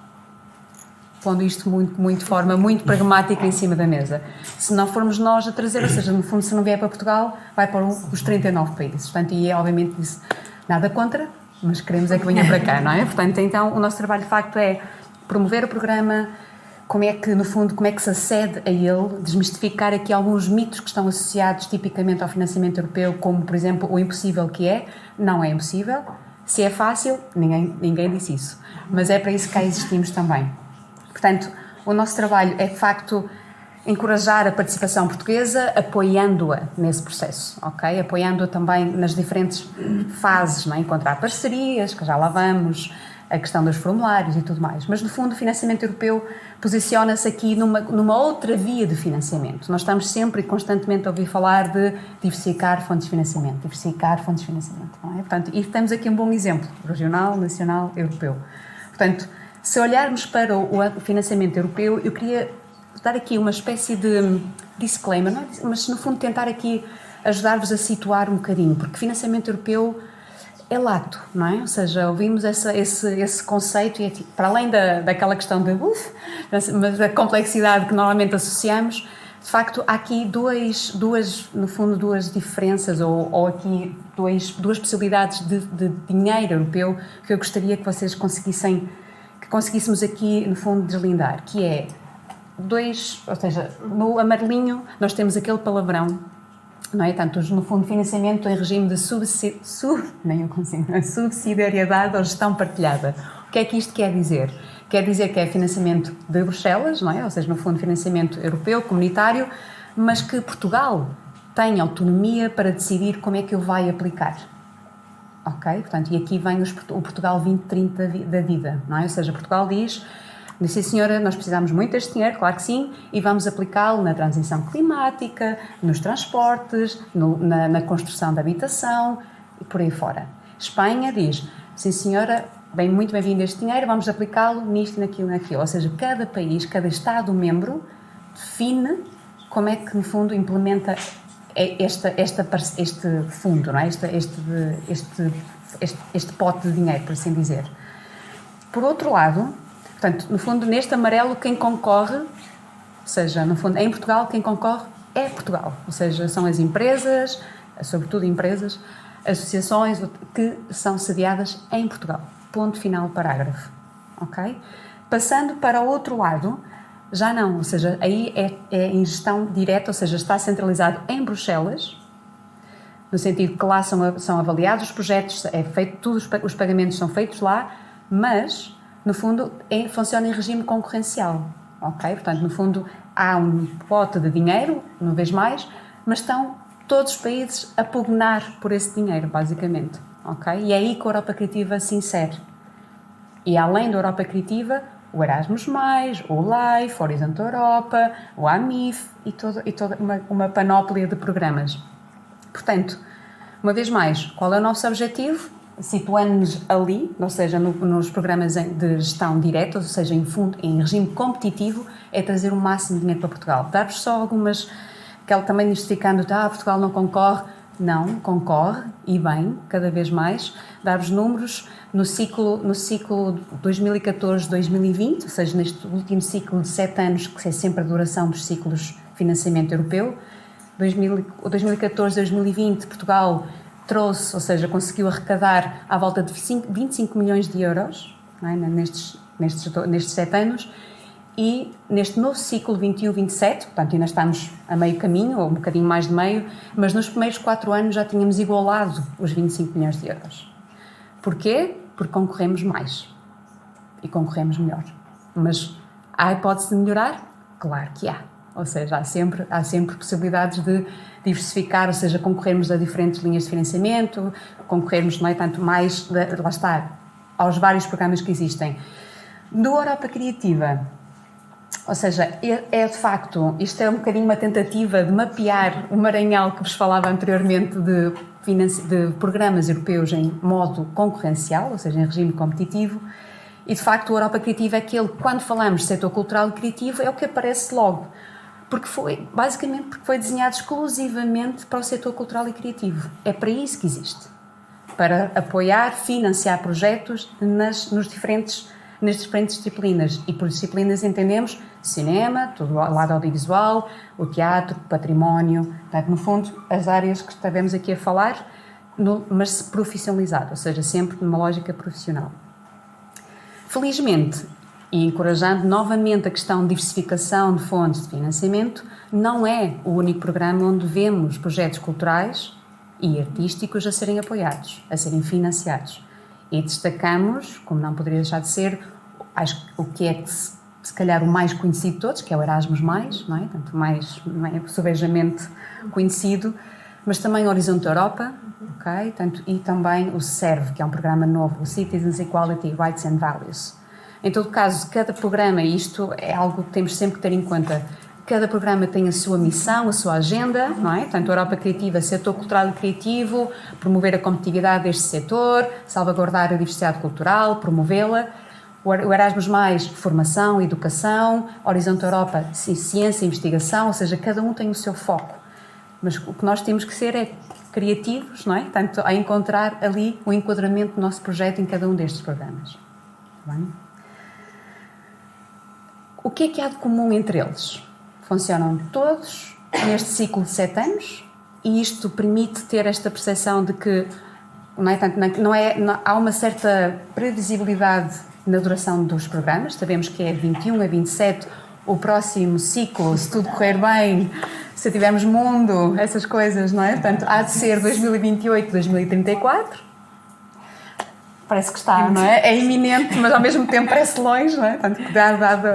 Pondo isto de forma muito pragmática em cima da mesa. Se não formos nós a trazer, ou seja, no fundo, se não vier para Portugal, vai para os 39 países. Portanto, e é obviamente isso, nada contra, mas queremos é que venha para cá, não é? Portanto, então, o nosso trabalho de facto é promover o programa, como é que, no fundo, como é que se acede a ele, desmistificar aqui alguns mitos que estão associados tipicamente ao financiamento europeu, como, por exemplo, o impossível que é. Não é impossível. Se é fácil, ninguém disse isso. Mas é para isso que cá existimos também. Portanto, o nosso trabalho é, de facto, encorajar a participação portuguesa, apoiando-a nesse processo, ok? Apoiando-a também nas diferentes fases, não é? Encontrar parcerias, que já lá vamos, a questão dos formulários e tudo mais. Mas, no fundo, o financiamento europeu posiciona-se aqui numa outra via de financiamento. Nós estamos sempre e constantemente a ouvir falar de diversificar fontes de financiamento, não é? Portanto, e temos aqui um bom exemplo, regional, nacional, europeu. Portanto, se olharmos para o financiamento europeu, eu queria dar aqui uma espécie de disclaimer, não é? Mas, no fundo, tentar aqui ajudar-vos a situar um bocadinho, porque financiamento europeu é lato, não é? Ou seja, ouvimos esse conceito e, para além daquela questão mas da complexidade que normalmente associamos, de facto, há aqui duas diferenças ou aqui duas possibilidades de dinheiro europeu que eu gostaria que vocês conseguíssemos aqui, no fundo, deslindar, que é ou seja, no amarelinho nós temos aquele palavrão, não é? Tanto, no fundo, financiamento em regime de subsidiariedade ou gestão partilhada. O que é que isto quer dizer? Quer dizer que é financiamento de Bruxelas, não é? Ou seja, no fundo, financiamento europeu, comunitário, mas que Portugal tem autonomia para decidir como é que o vai aplicar. Ok? Portanto, e aqui vem o Portugal 2030 da vida, não é? Ou seja, Portugal diz, sim senhora, nós precisamos muito deste dinheiro, claro que sim, e vamos aplicá-lo na transição climática, nos transportes, na construção de habitação e por aí fora. Espanha diz, sim senhora, muito bem-vindo este dinheiro, vamos aplicá-lo nisto, naquilo, naquilo. Ou seja, cada país, cada Estado-membro define como é que, no fundo, implementa este fundo, não é? Este pote de dinheiro, por assim dizer. Por outro lado, portanto, no fundo, neste amarelo, quem concorre, ou seja, no fundo, em Portugal, quem concorre é Portugal. Ou seja, são as empresas, sobretudo empresas, associações que são sediadas em Portugal. Ponto final, parágrafo. Ok? Passando para o outro lado, já não, ou seja, aí é em gestão direta, ou seja, está centralizado em Bruxelas, no sentido que lá são avaliados os projetos, é feito tudo, os pagamentos são feitos lá, mas, no fundo, funciona em regime concorrencial, ok? Portanto, no fundo, há um pote de dinheiro, uma vez mais, mas estão todos os países a pugnar por esse dinheiro, basicamente, ok? E é aí que a Europa Criativa se insere. E além da Europa Criativa, o Erasmus+, o LIFE, o Horizonte Europa, o AMIF e toda uma panóplia de programas. Portanto, uma vez mais, qual é o nosso objetivo? Situando-nos ali, ou seja, nos programas de gestão direta, ou seja, em regime competitivo, é trazer o máximo de dinheiro para Portugal. Dar-vos só algumas, que ela também justificando, Portugal não concorre. Não, concorre, e bem, cada vez mais. Dar-vos números no ciclo 2014-2020, ou seja, neste último ciclo de 7 anos, que é sempre a duração dos ciclos de financiamento europeu. 2014-2020, Portugal trouxe, ou seja, conseguiu arrecadar à volta de 25 milhões de euros, não é? nestes 7 anos, e neste novo ciclo 21-27, portanto ainda estamos a meio caminho, ou um bocadinho mais de meio, mas nos primeiros 4 anos já tínhamos igualado os 25 milhões de euros. Porquê? Porque concorremos mais e concorremos melhor. Mas há hipótese de melhorar? Claro que há. Ou seja, há sempre possibilidades de diversificar, ou seja, concorrermos a diferentes linhas de financiamento, concorrermos, não é tanto mais, lá está, aos vários programas que existem. No Europa Criativa, ou seja, é de facto, isto é um bocadinho uma tentativa de mapear o Maranhão que vos falava anteriormente de programas europeus em modo concorrencial, ou seja, em regime competitivo, e de facto o Europa Criativa é aquele, quando falamos de setor cultural e criativo, é o que aparece logo, basicamente porque foi desenhado exclusivamente para o setor cultural e criativo. É para isso que existe, para apoiar, financiar projetos nas diferentes disciplinas, e por disciplinas entendemos cinema, todo o lado audiovisual, o teatro, o património, portanto, no fundo, as áreas que estivemos aqui a falar, mas profissionalizado, ou seja, sempre numa lógica profissional. Felizmente, e encorajando novamente a questão de diversificação de fontes de financiamento, não é o único programa onde vemos projetos culturais e artísticos a serem apoiados, a serem financiados. E destacamos, como não poderia deixar de ser, o que é se calhar o mais conhecido de todos, que é o Erasmus+, não é? Tanto mais, não é, subejamente conhecido, mas também o Horizonte Europa, okay? E também o CERV, que é um programa novo, o Citizens Equality, Rights and Values. Em todo caso, cada programa, e isto é algo que temos sempre que ter em conta, cada programa tem a sua missão, a sua agenda, não é? Portanto, a Europa Criativa, setor cultural e criativo, promover a competitividade deste setor, salvaguardar a diversidade cultural, promovê-la. O Erasmus+, formação, educação. Horizonte Europa, ciência e investigação, ou seja, cada um tem o seu foco. Mas o que nós temos que ser é criativos, não é? Portanto, a encontrar ali o enquadramento do nosso projeto em cada um destes programas. Bem? O que é há de comum entre eles? Funcionam todos neste ciclo de 7 anos e isto permite ter esta percepção de que há uma certa previsibilidade na duração dos programas. Sabemos que é 21 a 27, o próximo ciclo, se tudo correr bem, se tivermos mundo, essas coisas, não é? Portanto, há de ser 2028, 2034. parece que está, não é? É iminente, mas ao mesmo tempo parece longe, não é? Tanto que dado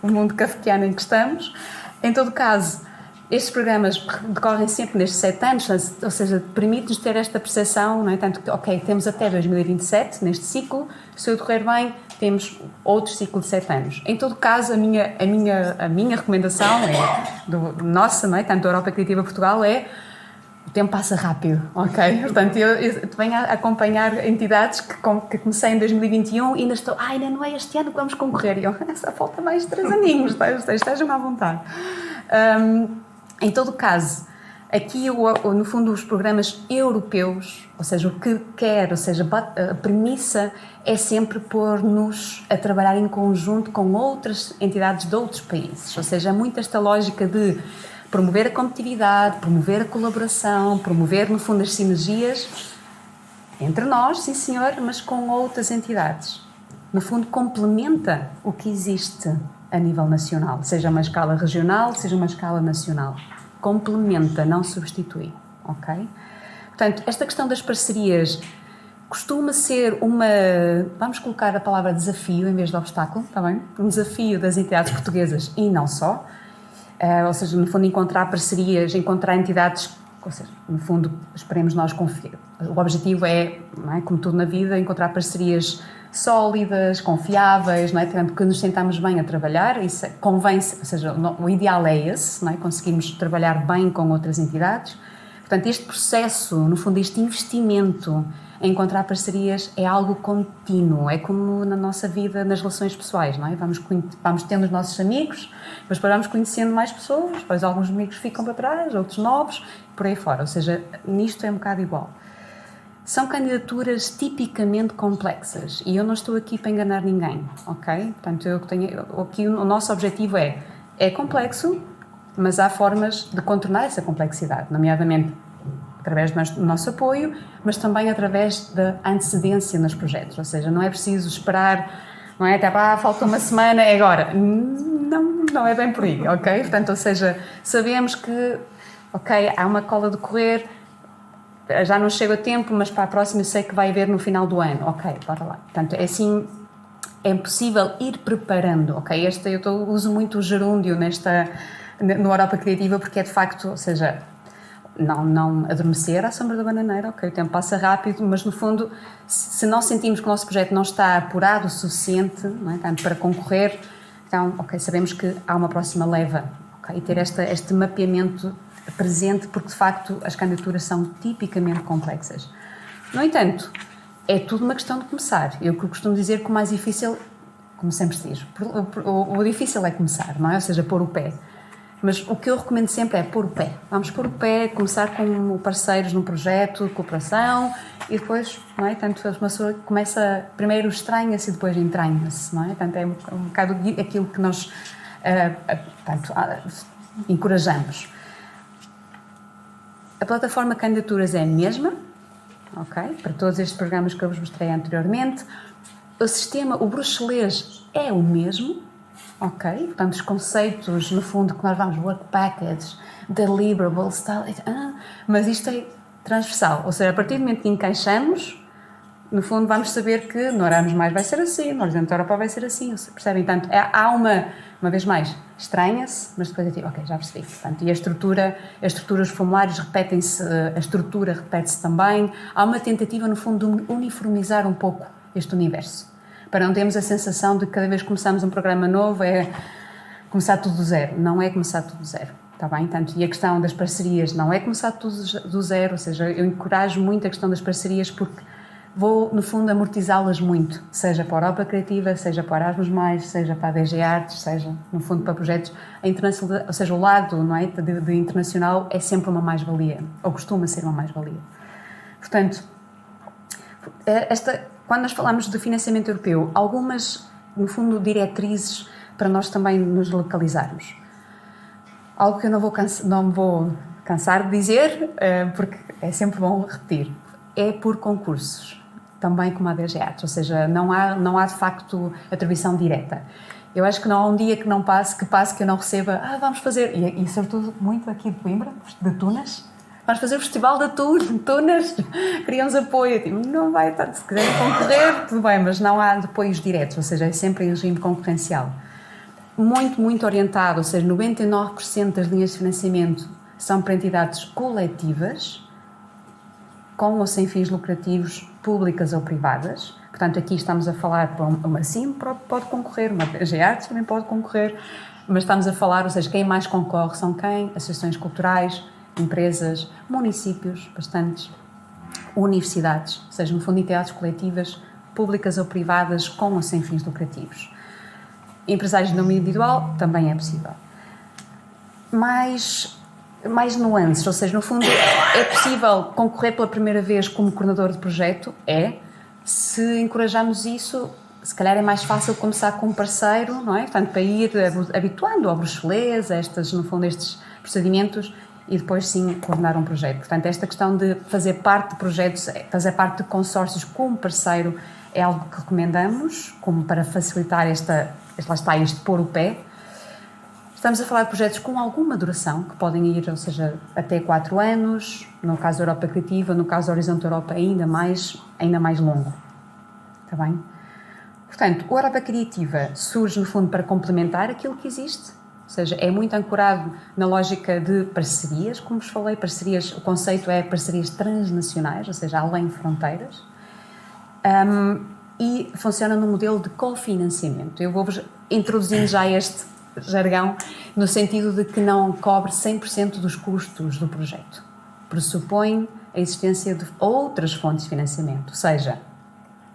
o mundo kafkiano em que estamos. Em todo caso, estes programas decorrem sempre nestes 7 anos, ou seja, permite-nos ter esta percepção, não é? Tanto que, ok, temos até 2027 neste ciclo, se eu decorrer bem, temos outro ciclo de 7 anos. Em todo caso, a minha recomendação nossa, não é? Tanto da Europa Criativa Portugal, é o tempo passa rápido, ok? Portanto, eu venho a acompanhar entidades que comecei em 2021 e ainda estou, ainda não é este ano que vamos concorrer. E eu, só falta mais 3 aninhos, estejam à vontade. Em todo caso, aqui, no fundo, os programas europeus, ou seja, o que quer, ou seja, a premissa é sempre pôr-nos a trabalhar em conjunto com outras entidades de outros países. Ou seja, é muito esta lógica de promover a competitividade, promover a colaboração, promover, no fundo, as sinergias entre nós, sim senhor, mas com outras entidades. No fundo, complementa o que existe a nível nacional, seja uma escala regional, seja uma escala nacional. Complementa, não substitui, ok? Portanto, esta questão das parcerias costuma ser vamos colocar a palavra desafio em vez de obstáculo, está bem? Um desafio das entidades portuguesas e não só. Ou seja, no fundo, encontrar parcerias, encontrar entidades, ou seja, no fundo, esperemos nós confiar. O objetivo é, não é, como tudo na vida, encontrar parcerias sólidas, confiáveis, não é? Tanto que nos sentamos bem a trabalhar, isso convém-se, ou seja, o ideal é esse, não é? Conseguirmos trabalhar bem com outras entidades. Portanto, este processo, no fundo, este investimento em encontrar parcerias é algo contínuo, é como na nossa vida, nas relações pessoais, não é? Vamos tendo os nossos amigos, depois vamos conhecendo mais pessoas, depois alguns amigos ficam para trás, outros novos, por aí fora. Ou seja, nisto é um bocado igual. São candidaturas tipicamente complexas e eu não estou aqui para enganar ninguém, ok? Portanto, aqui o nosso objetivo é complexo, mas há formas de contornar essa complexidade, nomeadamente através do nosso apoio, mas também através da antecedência nos projetos, ou seja, não é preciso esperar, não é até falta uma semana, é agora. Não é bem por aí, ok? Portanto, ou seja, sabemos que, ok, há uma cola de correr, já não chego a tempo, mas para a próxima eu sei que vai haver no final do ano, ok, bora lá. Portanto, é assim, é possível ir preparando, ok? Eu uso muito o gerúndio no Europa Criativa porque é de facto, ou seja, não adormecer à sombra da bananeira, ok, o tempo passa rápido, mas no fundo, se nós sentimos que o nosso projeto não está apurado o suficiente, não é, tanto para concorrer, então, ok, sabemos que há uma próxima leva, ok, e ter este mapeamento presente, porque de facto as candidaturas são tipicamente complexas. No entanto, é tudo uma questão de começar. Eu costumo dizer que o mais difícil, como sempre se diz, o difícil é começar, não é? Ou seja, pôr o pé. Mas o que eu recomendo sempre é pôr o pé. Vamos pôr o pé, começar com parceiros num projeto, cooperação, e depois, não é? Tanto a pessoa começa, primeiro estranha-se e depois entranha-se, não é? Tanto é um bocado aquilo que nós encorajamos. A plataforma Candidaturas é a mesma, ok? Para todos estes programas que eu vos mostrei anteriormente. O sistema, o bruxelês é o mesmo, ok? Portanto, os conceitos, no fundo, que nós vamos, work package, deliverables, tal, mas isto é transversal, ou seja, a partir do momento que encaixamos, no fundo, vamos saber que no Erasmus Mais vai ser assim, no Horizonte da Europa vai ser assim, percebem? Portanto, há uma vez mais, estranha-se, mas depois é tipo, ok, já percebi. Portanto, e a estrutura, os formulários repetem-se, a estrutura repete-se também. Há uma tentativa, no fundo, de uniformizar um pouco este universo, para não termos a sensação de que cada vez que começamos um programa novo é começar tudo do zero. Não é começar tudo do zero, está bem? Portanto, e a questão das parcerias não é começar tudo do zero, ou seja, eu encorajo muito a questão das parcerias porque vou, no fundo, amortizá-las muito, seja para a Europa Criativa, seja para a Erasmus+, seja para a DG Artes, seja, no fundo, para projetos internacionais, ou seja, o lado, não é, de internacional é sempre uma mais-valia, ou costuma ser uma mais-valia. Portanto, quando nós falamos de financiamento europeu, algumas, no fundo, diretrizes para nós também nos localizarmos. Algo que eu não me vou cansar de dizer, porque é sempre bom repetir, é por concursos. Também como a DG Artes, ou seja, não há de facto atribuição direta. Eu acho que não há um dia que não passe que eu não receba, vamos fazer, e sobretudo muito aqui de Coimbra, de Tunas, Vamos fazer o festival da Tunas, queríamos apoio. Tipo, não vai estar, se quiserem concorrer, tudo bem, mas não há apoios diretos, ou seja, é sempre em regime concorrencial. Muito, muito orientado, ou seja, 99% das linhas de financiamento são para entidades coletivas, com ou sem fins lucrativos, públicas ou privadas. Portanto, aqui estamos a falar para uma CIM pode concorrer, uma GEARTS também pode concorrer, mas estamos a falar, ou seja, quem mais concorre são quem? Associações culturais, empresas, municípios, bastantes, universidades, ou seja, no fundo, entidades coletivas, públicas ou privadas, com ou sem fins lucrativos. Empresários de nome individual também é possível. Mais nuances, ou seja, no fundo, é possível concorrer pela primeira vez como coordenador de projeto? É. Se encorajamos isso, se calhar é mais fácil começar com um parceiro, não é? Portanto, para ir habituando ao bruxelês, no fundo, estes procedimentos, e depois sim coordenar um projeto. Portanto, esta questão de fazer parte de projetos, fazer parte de consórcios como parceiro é algo que recomendamos, como para facilitar este pôr o pé. Estamos a falar de projetos com alguma duração, que podem ir, ou seja, até 4 anos, no caso da Europa Criativa, no caso da Horizonte Europa ainda mais longo. Está bem? Portanto, a Europa Criativa surge, no fundo, para complementar aquilo que existe. Ou seja, é muito ancorado na lógica de parcerias, como vos falei, o conceito é parcerias transnacionais, ou seja, além de fronteiras, e funciona no modelo de cofinanciamento. Eu vou-vos introduzindo já este jargão, no sentido de que não cobre 100% dos custos do projeto. Pressupõe a existência de outras fontes de financiamento, seja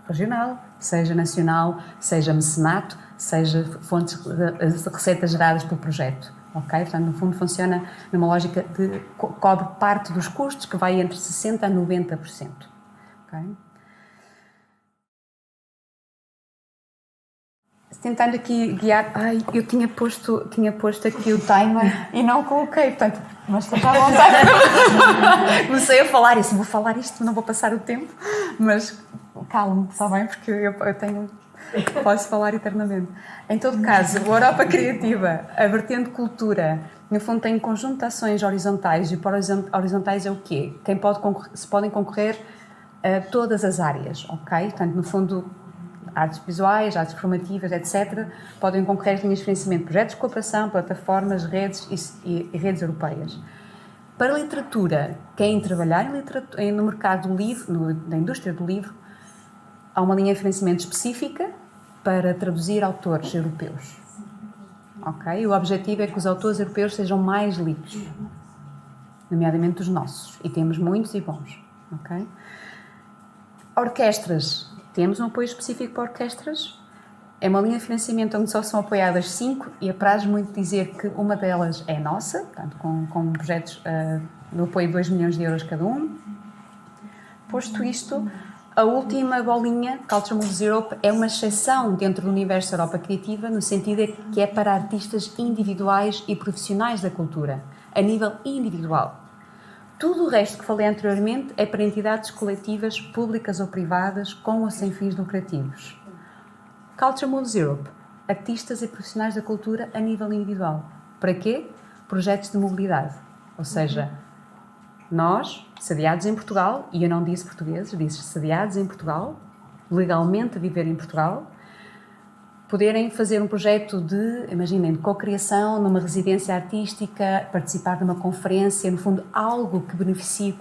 regional, seja nacional, seja mecenato, seja fontes de receitas geradas pelo projeto. Ok? Portanto, no fundo, funciona numa lógica de cobre parte dos custos, que vai entre 60% a 90%. Ok? Tentando aqui guiar... eu tinha posto aqui o timer e não coloquei, portanto... Mas está à vontade. Comecei a falar e assim, vou falar isto, não vou passar o tempo, mas calmo, está bem? Porque eu posso falar eternamente. Em todo caso, a Europa Criativa, a vertente cultura, no fundo tem um conjunto de ações horizontais, e para horizontais é o quê? Se podem concorrer a todas as áreas, ok? Portanto, no fundo, artes visuais, artes formativas, etc., podem concorrer às linhas de financiamento, projetos de cooperação, plataformas, redes e redes europeias. Para a literatura, quem trabalhar no mercado do livro, na indústria do livro, há uma linha de financiamento específica para traduzir autores europeus. Ok? O objetivo é que os autores europeus sejam mais lidos, nomeadamente os nossos, e temos muitos e bons. Ok? Orquestras. Temos um apoio específico para orquestras. É uma linha de financiamento onde só são apoiadas 5 e apraz muito dizer que uma delas é nossa, portanto, com projetos no apoio de 2 milhões de euros cada um. Posto isto, a última bolinha, Culture Moves Europe, é uma exceção dentro do universo da Europa Criativa, no sentido que é para artistas individuais e profissionais da cultura, a nível individual. Tudo o resto que falei anteriormente é para entidades coletivas, públicas ou privadas, com ou sem fins lucrativos. Culture Moves Europe, artistas e profissionais da cultura a nível individual. Para quê? Projetos de mobilidade. Ou seja, nós, sediados em Portugal, e eu não disse portugueses, disse sediados em Portugal, legalmente a viver em Portugal, poderem fazer um projeto de, imaginem, de cocriação numa residência artística, participar de uma conferência, no fundo, algo que beneficie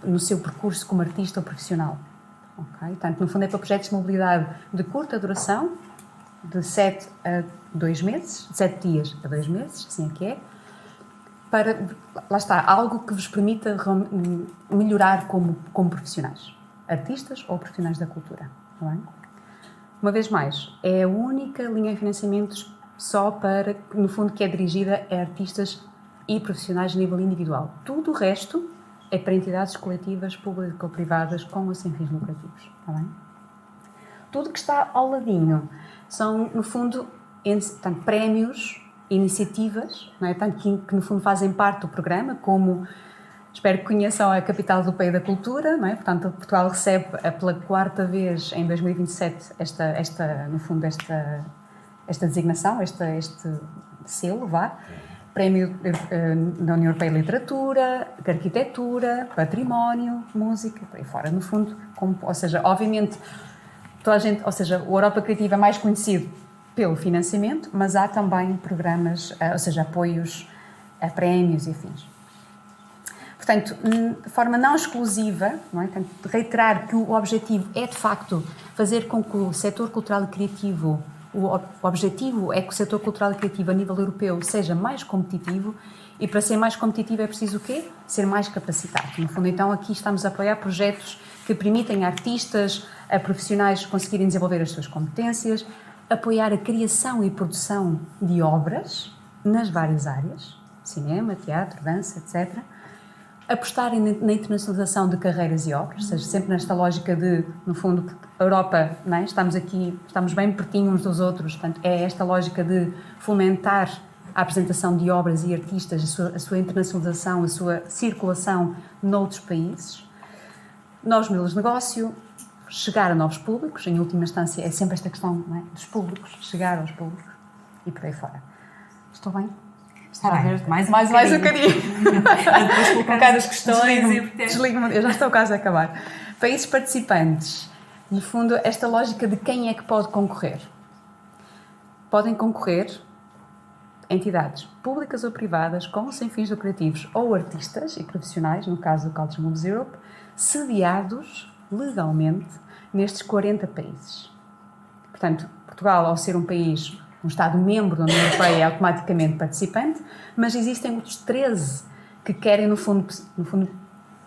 no seu percurso como artista ou profissional. Okay? Portanto, no fundo, é para projetos de mobilidade de curta duração, de 7 a 2 meses, de 7 dias a 2 meses, assim é que é, para, lá está, algo que vos permita melhorar como profissionais, artistas ou profissionais da cultura. Não é? Uma vez mais, é a única linha de financiamentos só para, no fundo, que é dirigida a artistas e profissionais a nível individual. Tudo o resto é para entidades coletivas, públicas ou privadas, com ou sem fins lucrativos. Está bem? Tudo que está ao ladinho são, no fundo, tanto prémios, iniciativas, não é? Tanto que, no fundo, fazem parte do programa, como... Espero que conheçam a capital do País da Cultura, não é? Portanto, Portugal recebe pela 4ª vez em 2027 esta designação, este selo, vá. prémio da União Europeia de Literatura, de Arquitetura, Património, Música, por aí fora, no fundo, ou seja, obviamente, toda a gente, ou seja, o Europa Criativa é mais conhecido pelo financiamento, mas há também programas, ou seja, apoios a prémios e afins. Portanto, de forma não exclusiva, não é? Portanto, reiterar que o objetivo é, de facto, fazer com que o setor cultural e criativo, o objetivo é que o setor cultural e criativo a nível europeu seja mais competitivo, e para ser mais competitivo é preciso o quê? Ser mais capacitado. No fundo, então, aqui estamos a apoiar projetos que permitem a artistas, a profissionais conseguirem desenvolver as suas competências, apoiar a criação e produção de obras nas várias áreas, cinema, teatro, dança, etc., apostarem na internacionalização de carreiras e obras, ou seja, sempre nesta lógica de, no fundo, a Europa, não é? Estamos aqui, estamos bem pertinho uns dos outros, portanto, é esta lógica de fomentar a apresentação de obras e artistas, a sua internacionalização, a sua circulação noutros países. Novos modelos de negócio, chegar a novos públicos, em última instância, é sempre esta questão, não é? Dos públicos, chegar aos públicos e por aí fora. Estou bem? Está bem, mais um bocadinho. Depois colocar as questões Desligo-me, eu já estou quase a acabar. Países participantes, no fundo, esta lógica de quem é que pode concorrer. Podem concorrer entidades públicas ou privadas, com ou sem fins lucrativos, ou artistas e profissionais, no caso do Culture Moves Europe, sediados legalmente nestes 40 países. Portanto, Portugal, ao ser um país, um Estado-membro da União Europeia, é automaticamente participante, mas existem outros 13 que querem, no fundo,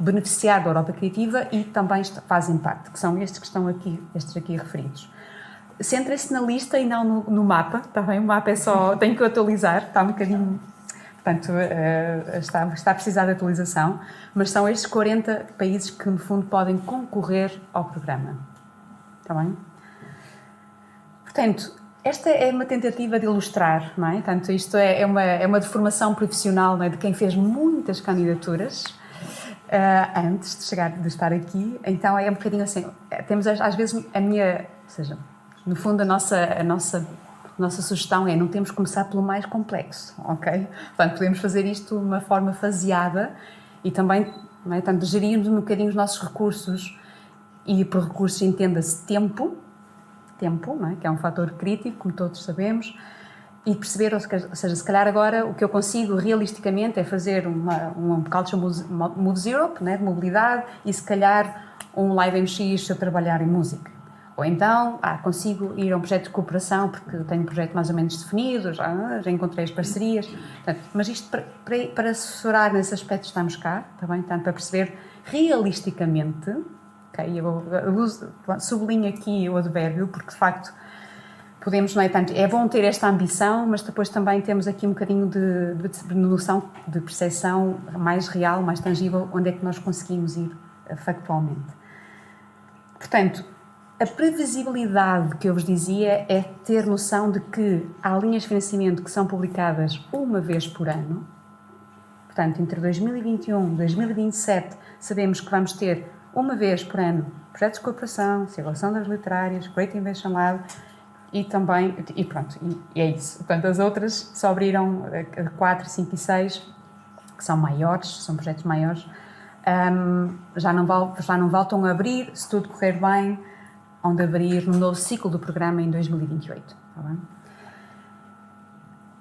beneficiar da Europa Criativa e também fazem parte, que são estes que estão aqui, estes aqui referidos. Centrem-se na lista e não no mapa, está bem? O mapa é só, tenho que o atualizar, está um bocadinho, portanto, está a precisar de atualização, mas são estes 40 países que, no fundo, podem concorrer ao programa, está bem? Portanto, esta é uma tentativa de ilustrar, não é? Portanto, isto é uma deformação profissional, não é? De quem fez muitas candidaturas antes de estar aqui. Então, é um bocadinho assim, temos às vezes a minha, ou seja, no fundo a nossa sugestão é não temos que começar pelo mais complexo, ok? Portanto, podemos fazer isto de uma forma faseada e também, não é? Portanto, gerirmos um bocadinho os nossos recursos, e por recursos entenda-se tempo, não é? Que é um fator crítico, como todos sabemos, e perceber, ou seja, se calhar agora o que eu consigo realisticamente é fazer um Culture Moves Europe, né, de mobilidade, e se calhar um Live MX se eu trabalhar em música. Ou então, consigo ir a um projeto de cooperação, porque tenho um projeto mais ou menos definido, já encontrei as parcerias. Portanto, mas isto, para assessorar nesse aspecto, estamos cá, está bem? Portanto, para perceber realisticamente. Okay, eu sublinho aqui o advérbio, porque de facto podemos, não é tanto, é bom ter esta ambição, mas depois também temos aqui um bocadinho de noção, de percepção mais real, mais tangível, onde é que nós conseguimos ir factualmente. Portanto, a previsibilidade que eu vos dizia é ter noção de que há linhas de financiamento que são publicadas uma vez por ano. Portanto, entre 2021 e 2027 sabemos que vamos ter uma vez por ano projetos de cooperação, circulação das literárias, Great Invention Lab e também, e pronto, e é isso. Portanto, as outras só abriram 4, 5 e 6, que são maiores, são projetos maiores, já não voltam a abrir, se tudo correr bem, onde abrir no novo ciclo do programa em 2028. Tá bem?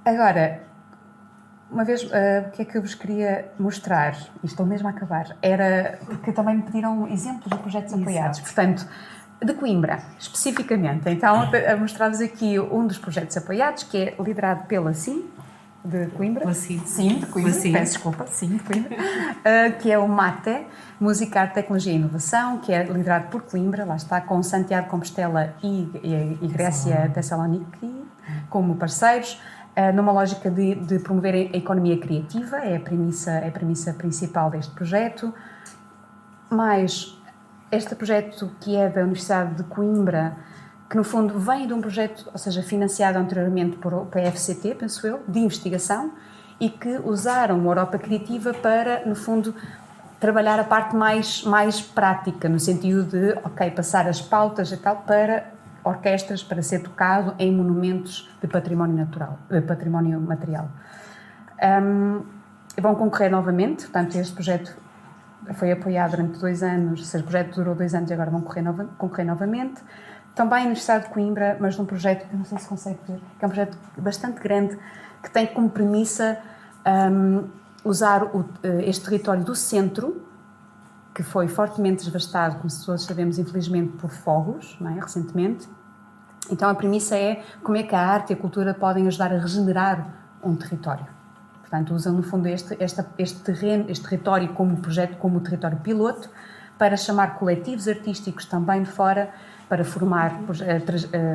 Agora, uma vez, o que é que eu vos queria mostrar, e estou mesmo a acabar, era porque também me pediram exemplos de projetos apoiados, portanto, de Coimbra, especificamente. Então, a mostrar-vos aqui um dos projetos apoiados, que é liderado pela CIM, de Coimbra. Sim, de Coimbra, peço desculpa, sim, de Coimbra, que é o MATE, Música, Arte, Tecnologia e Inovação, que é liderado por Coimbra, lá está, com Santiago Compostela e Grécia Thessaloniki como parceiros, numa lógica de promover a economia criativa, é a premissa principal deste projeto. Mas este projeto, que é da Universidade de Coimbra, que no fundo vem de um projeto, ou seja, financiado anteriormente por PFCT, penso eu, de investigação, e que usaram a Europa Criativa para, no fundo, trabalhar a parte mais prática, no sentido de, ok, passar as pautas e tal para orquestras, para ser tocado em monumentos de património natural, de património material. Vão concorrer novamente, portanto, este projeto foi apoiado durante 2 anos, ou seja, o projeto durou 2 anos e agora vão concorrer novamente. Também na Universidade de Coimbra, mas num projeto que eu não sei se consegue ver, que é um projeto bastante grande, que tem como premissa usar este território do centro, que foi fortemente devastado, como todos sabemos, infelizmente, por fogos, não é? Recentemente. Então, a premissa é como é que a arte e a cultura podem ajudar a regenerar um território. Portanto, usam, no fundo, este terreno, este território como projeto, como território piloto, para chamar coletivos artísticos também de fora, para formar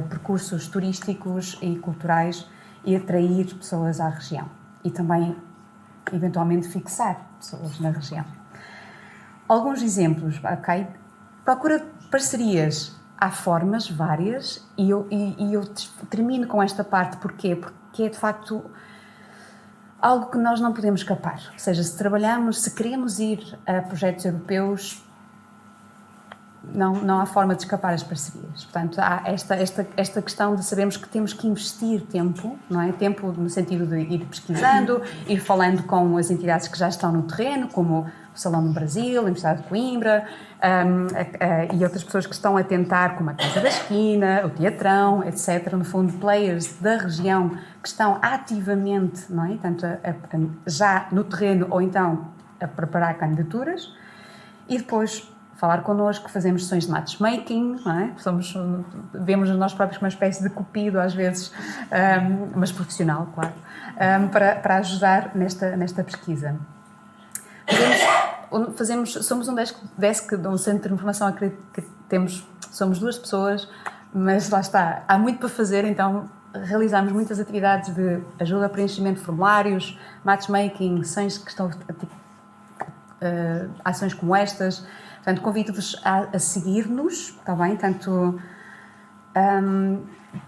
percursos turísticos e culturais e atrair pessoas à região. E também, eventualmente, fixar pessoas na região. Alguns exemplos, ok? Procura parcerias. Há formas várias e eu termino com esta parte. Porquê? Porque é, de facto, algo que nós não podemos escapar. Ou seja, se queremos ir a projetos europeus, não há forma de escapar às parcerias. Portanto, há esta questão de sabermos que temos que investir tempo, não é? Tempo no sentido de ir pesquisando, ir falando com as entidades que já estão no terreno, como o Salão no Brasil, a Universidade de Coimbra, e outras pessoas que estão a tentar, como a Casa da Esquina, o Teatrão, etc. No fundo, players da região que estão ativamente, não é? Tanto já no terreno ou então a preparar candidaturas, e depois falar connosco, fazemos sessões de matchmaking, não é? Vemos nós próprios como uma espécie de cupido, às vezes, mas profissional, claro, para ajudar nesta pesquisa. Somos um desk de um centro de informação que somos 2 pessoas, mas lá está, há muito para fazer, então realizamos muitas atividades de ajuda a preenchimento de formulários, matchmaking, ações como estas. Portanto, convido-vos a seguir-nos, está bem? Tanto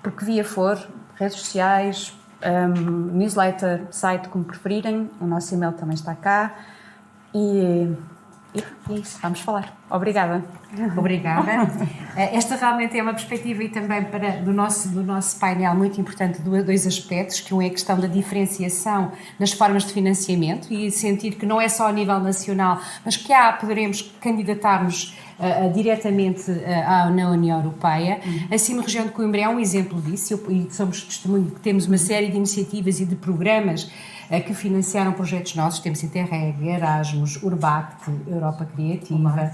porque via for, redes sociais, newsletter, site, como preferirem. O nosso e-mail também está cá. E é isso, vamos falar. Obrigada. Obrigada. Esta realmente é uma perspectiva e também do nosso painel muito importante, 2 aspectos, que um é a questão da diferenciação nas formas de financiamento e sentir que não é só a nível nacional, mas que poderemos candidatar-nos diretamente na União Europeia. A CIMA-Região de Coimbra é um exemplo disso e somos testemunho que temos uma série de iniciativas e de programas que financiaram projetos nossos. Temos Interreg, Erasmus, Urbact, Europa Criativa,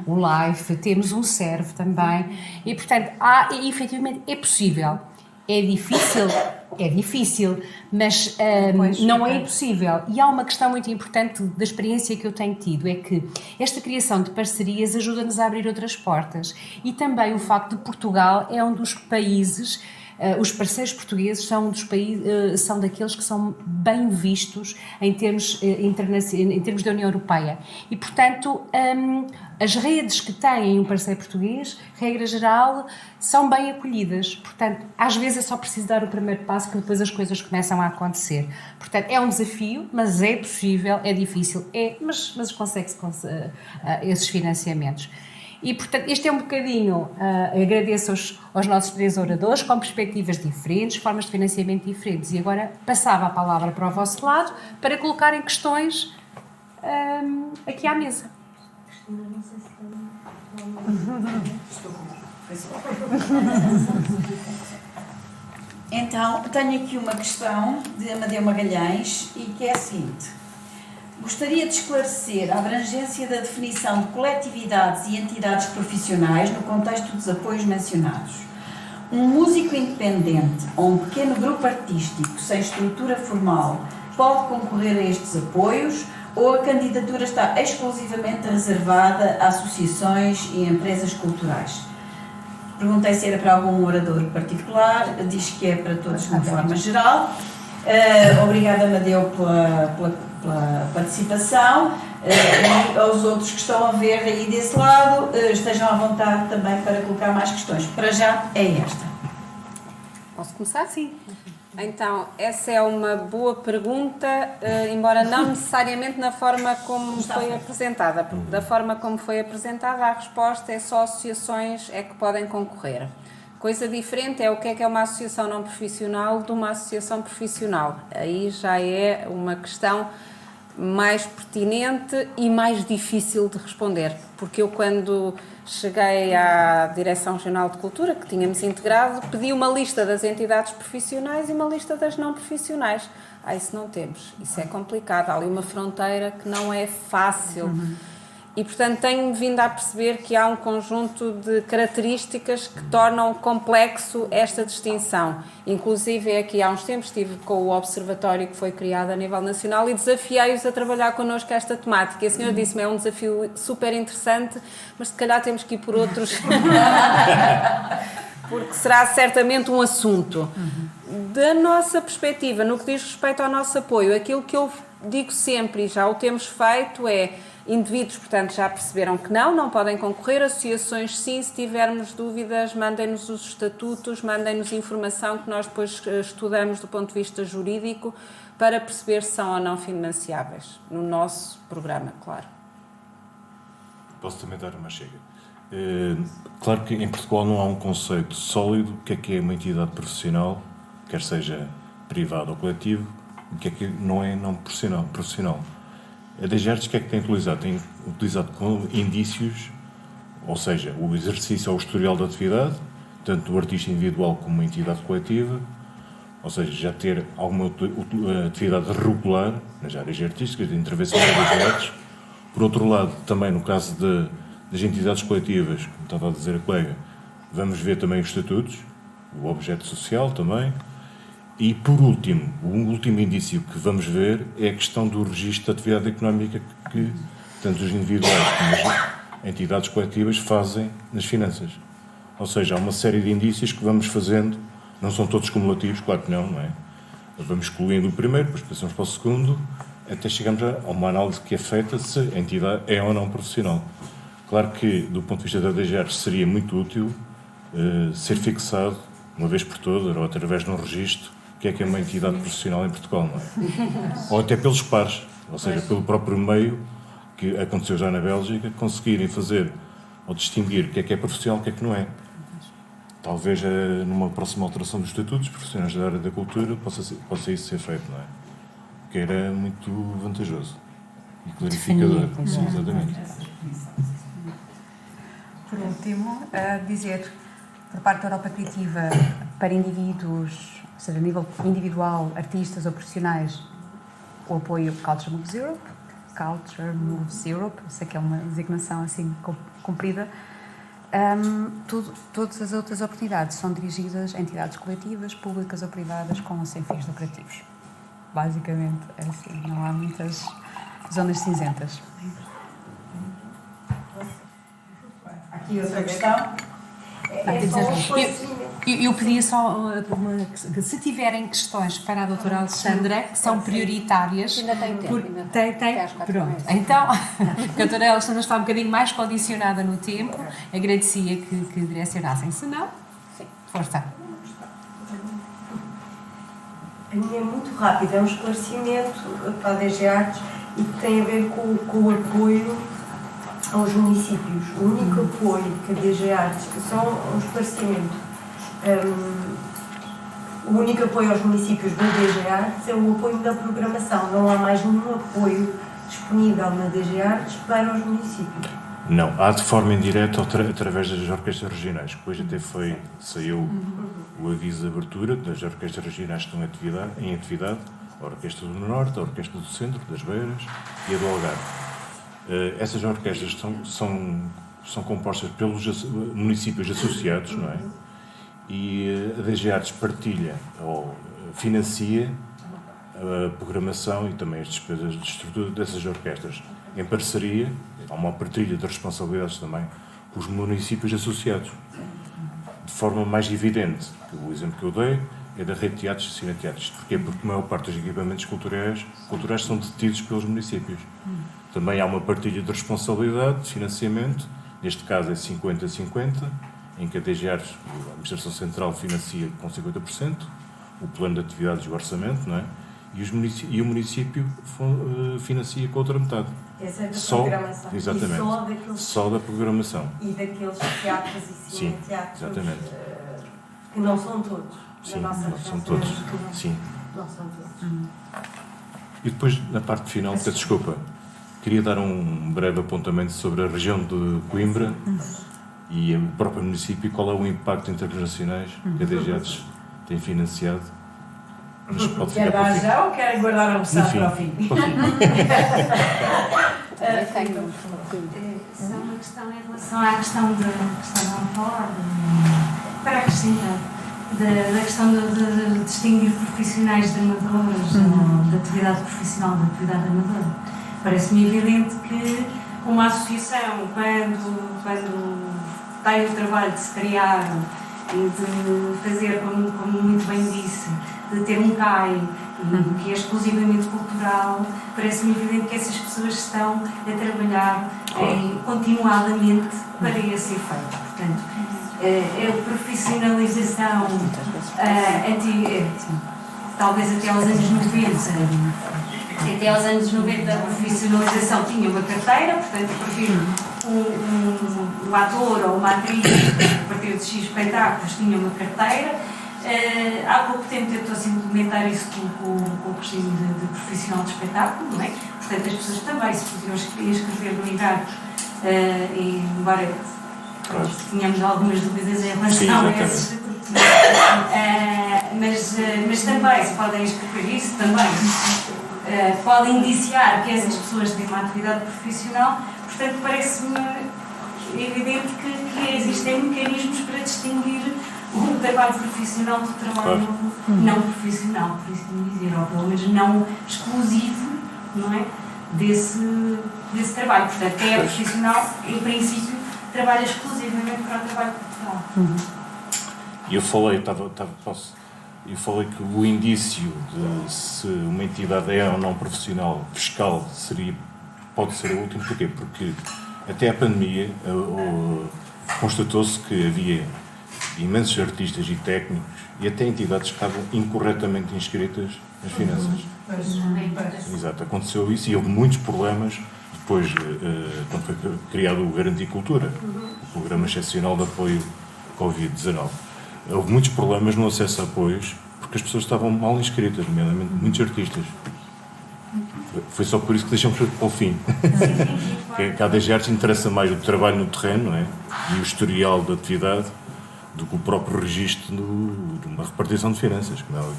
o LIFE, temos um SERV também. E, portanto, efetivamente, é possível. É difícil, mas não é impossível. E há uma questão muito importante da experiência que eu tenho tido, é que esta criação de parcerias ajuda-nos a abrir outras portas. E também o facto de Portugal é um dos países, os parceiros portugueses são daqueles que são bem vistos em termos da União Europeia. E, portanto, as redes que têm um parceiro português, regra geral, são bem acolhidas. Portanto, às vezes é só preciso dar o primeiro passo que depois as coisas começam a acontecer. Portanto, é um desafio, mas é possível, é difícil, mas consegue-se esses financiamentos. E, portanto, este é um bocadinho, agradeço aos nossos 3 oradores, com perspectivas diferentes, formas de financiamento diferentes. E agora passava a palavra para o vosso lado, para colocarem questões aqui à mesa. Então, tenho aqui uma questão de Amadeu Magalhães e que é a seguinte: gostaria de esclarecer a abrangência da definição de coletividades e entidades profissionais no contexto dos apoios mencionados. Um músico independente ou um pequeno grupo artístico sem estrutura formal pode concorrer a estes apoios ou a candidatura está exclusivamente reservada a associações e empresas culturais? Perguntei se era para algum orador particular, diz que é para todos de uma forma geral. Obrigada, Amadeu, pela participação, e aos outros que estão a ver aí desse lado, estejam à vontade também para colocar mais questões. Para já é esta. Posso começar? Sim. Então, essa é uma boa pergunta, embora não necessariamente na forma como foi apresentada, porque da forma como foi apresentada a resposta é só associações é que podem concorrer. Coisa diferente é o que é uma associação não profissional de uma associação profissional. Aí já é uma questão mais pertinente e mais difícil de responder, porque eu, quando cheguei à Direção Regional de Cultura, que tínhamos integrado, pedi uma lista das entidades profissionais e uma lista das não profissionais. Isso não temos, isso é complicado, há ali uma fronteira que não é fácil. E, portanto, tenho-me vindo a perceber que há um conjunto de características que tornam complexo esta distinção. Inclusive, aqui há uns tempos estive com o observatório que foi criado a nível nacional e desafiei-os a trabalhar connosco esta temática. E a senhora disse-me, é um desafio super interessante, mas se calhar temos que ir por outros, porque será certamente um assunto. Da nossa perspectiva, no que diz respeito ao nosso apoio, aquilo que eu digo sempre, e já o temos feito, é... Indivíduos, portanto, já perceberam que não podem concorrer. Associações, sim. Se tivermos dúvidas, mandem-nos os estatutos, mandem-nos informação que nós depois estudamos do ponto de vista jurídico para perceber se são ou não financiáveis. No nosso programa, claro. Posso também dar uma chega? Claro que em Portugal não há um conceito sólido do que é uma entidade profissional, quer seja privada ou coletivo, o que é não é não profissional. A DGArtes, o que é que tem utilizado? Tem utilizado como indícios, ou seja, o exercício ou o historial da atividade, tanto do artista individual como uma entidade coletiva, ou seja, já ter alguma atividade regular nas áreas artísticas, de intervenção das artes. Por outro lado, também no caso das entidades coletivas, como estava a dizer a colega, vamos ver também os estatutos, o objeto social também. E, por último, o último indício que vamos ver é a questão do registro de atividade económica que tanto os individuais como as entidades coletivas fazem nas finanças. Ou seja, há uma série de indícios que vamos fazendo, não são todos cumulativos, claro que não é? Vamos excluindo o primeiro, depois passamos para o segundo, até chegamos a uma análise que é feita se a entidade é ou não profissional. Claro que, do ponto de vista da DGArtes, seria muito útil ser fixado, uma vez por todas, ou através de um registro, o que é uma entidade profissional em Portugal, não é? Ou até pelos pares, ou seja, pelo próprio meio, que aconteceu já na Bélgica, conseguirem fazer ou distinguir o que é profissional e o que não é. Talvez numa próxima alteração dos estatutos profissionais da área da cultura possa isso ser feito, não é? Que era muito vantajoso e clarificador. Sim, exatamente. Por último, dizer, por parte da Europa Criativa, para indivíduos, ou seja, a nível individual, artistas ou profissionais, o apoio Culture Moves Europe, sei que é uma designação assim comprida. Todas as outras oportunidades são dirigidas a entidades coletivas, públicas ou privadas, com ou sem fins lucrativos. Basicamente, é assim, não há muitas zonas cinzentas. Aqui outra questão. Eu pedia só se tiverem questões para a doutora Alexandra, que são prioritárias. Ainda tem tempo. Pronto. Então, a doutora Alexandra está um bocadinho mais condicionada no tempo. Agradecia que direcionassem. Se não, força. A minha é muito rápida, é um esclarecimento para a DGArtes e que tem a ver com o apoio aos municípios. O único apoio que a DGArtes, só um esclarecimento, o único apoio aos municípios da DGArtes é o apoio da programação. Não há mais nenhum apoio disponível na DGArtes para os municípios. Não, há de forma indireta através das orquestras regionais, que depois até saiu o aviso de abertura das orquestras regionais que estão em atividade, a Orquestra do Norte, a Orquestra do Centro, das Beiras e a do Algarve. Essas orquestras são compostas pelos municípios associados, não é? E a DGArtes partilha ou financia a programação e também as despesas de estrutura dessas orquestras, em parceria, há uma partilha de responsabilidades também com os municípios associados. De forma mais evidente, o exemplo que eu dei é da rede de teatros e cineteatros. Porquê? Porque a maior parte dos equipamentos culturais são detidos pelos municípios. Também há uma partilha de responsabilidade, de financiamento, neste caso é 50-50, em que a DGArtes, a Administração Central, financia com 50%, o plano de atividades e o orçamento, não é? E o município financia com a outra metade. Essa é da programação. Exatamente. Só da programação. E daqueles teatros e cineteatros. Sim, exatamente. Que não são todos. Sim, Na nossa não são região todos. sabemos que Sim. não são todos. E depois, na parte final, peço desculpa, queria dar um breve apontamento sobre a região de Coimbra e o próprio município e qual é o impacto internacionais que a DGADES tem financiado. Mas pode Quer ficar para o dar fim. já ou quer guardar a No opção fim. para o fim? Para o fim. Só uma questão em relação à questão da para acrescentar, da questão de distinguir profissionais de amadores, da atividade profissional da atividade amadora. Parece-me evidente que uma associação, quando tem o trabalho de se criar e de fazer, como muito bem disse, de ter um CAI que é exclusivamente cultural, parece-me evidente que essas pessoas estão a trabalhar continuadamente para esse efeito. Portanto, a profissionalização talvez até aos anos 90, a profissionalização tinha uma carteira, portanto, eu prefiro um ator ou uma atriz a partir de X espetáculos tinha uma carteira. Há pouco tempo tentou-se implementar isso com o regime de profissional de espetáculo, não é? Portanto, as pessoas também se podiam inscrever no IGAC, embora tínhamos algumas dúvidas em relação a esses estatutos, mas também se podem inscrever isso, também podem indiciar que essas pessoas têm uma atividade profissional, portanto, parece-me evidente que existem mecanismos para distinguir o trabalho profissional do trabalho não profissional, por isso dizer, ou pelo menos não exclusivo, não é? Desse trabalho. Portanto, quem é profissional, em princípio, trabalha exclusivamente para o trabalho cultural. E eu falei que o indício de se uma entidade é ou não profissional fiscal pode ser o último. Porquê? Porque até a pandemia constatou-se que havia imensos artistas e técnicos e até entidades que estavam incorretamente inscritas nas finanças. Exato, aconteceu isso e houve muitos problemas depois, quando foi criado o Garantia Cultura, o Programa Excepcional de Apoio Covid-19. Houve muitos problemas no acesso a apoios porque as pessoas estavam mal inscritas, nomeadamente muitos artistas. Foi só por isso que deixamos para o fim. Que a DGADES interessa mais o trabalho no terreno, não é? E o historial da atividade do que o próprio registro de uma repartição de finanças, como é óbvio.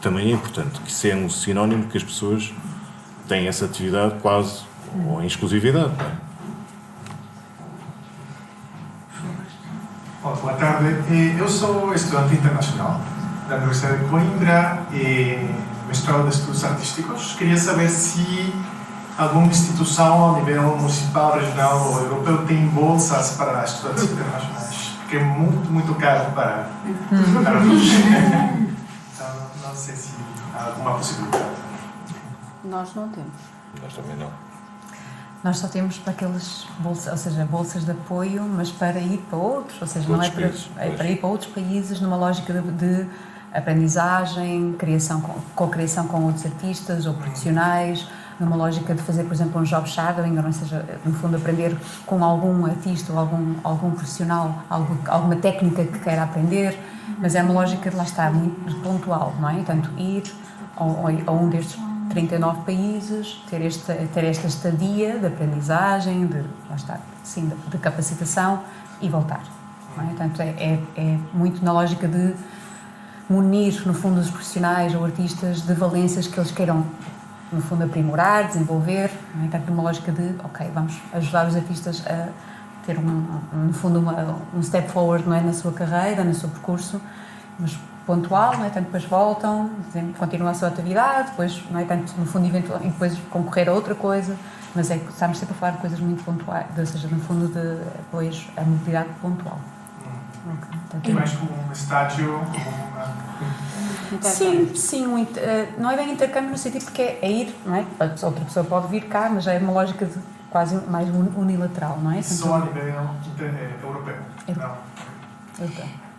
Também é importante, que isso é um sinónimo que as pessoas têm essa atividade quase ou em exclusividade. Não é? Olá, boa tarde. Eu sou estudante internacional da Universidade de Coimbra, mestrado de Estudos Artísticos. Queria saber se alguma instituição ao nível municipal, regional ou europeu tem bolsas para estudantes internacionais, porque é muito caro para nós. Então, não sei se há alguma possibilidade. Nós não temos. Nós também não. Nós só temos para aqueles bolsas, ou seja, bolsas de apoio, mas para ir para outros, ou seja, não é para, para ir para outros países numa lógica de aprendizagem, co-criação com outros artistas ou profissionais, numa lógica de fazer, por exemplo, um job shadowing, ou seja, no fundo aprender com algum artista ou algum profissional, alguma técnica que queira aprender, mas é uma lógica de lá está, muito pontual, não é? Portanto, ir a um destes 39 países, ter esta estadia de aprendizagem, de capacitação e voltar. Não é? Portanto, é muito na lógica de munir, no fundo, os profissionais ou artistas de valências que eles queiram, no fundo, aprimorar, desenvolver. Não é? Portanto, numa lógica de, ok, vamos ajudar os artistas a ter, no fundo, um step forward, não é? Na sua carreira, no seu percurso, mas pontual, não é? Tanto depois voltam, continuam a sua atividade, depois, não é? Tanto no fundo, eventualmente, depois concorrer a outra coisa, mas é que estamos sempre a falar de coisas muito pontuais, ou seja, no fundo, de apoios à mobilidade pontual. É mais como um estágio, Sim, não é bem intercâmbio no sentido porque é ir, não é? Outra pessoa pode vir cá, mas já é uma lógica de quase mais unilateral, não é? só a nível europeu. Então,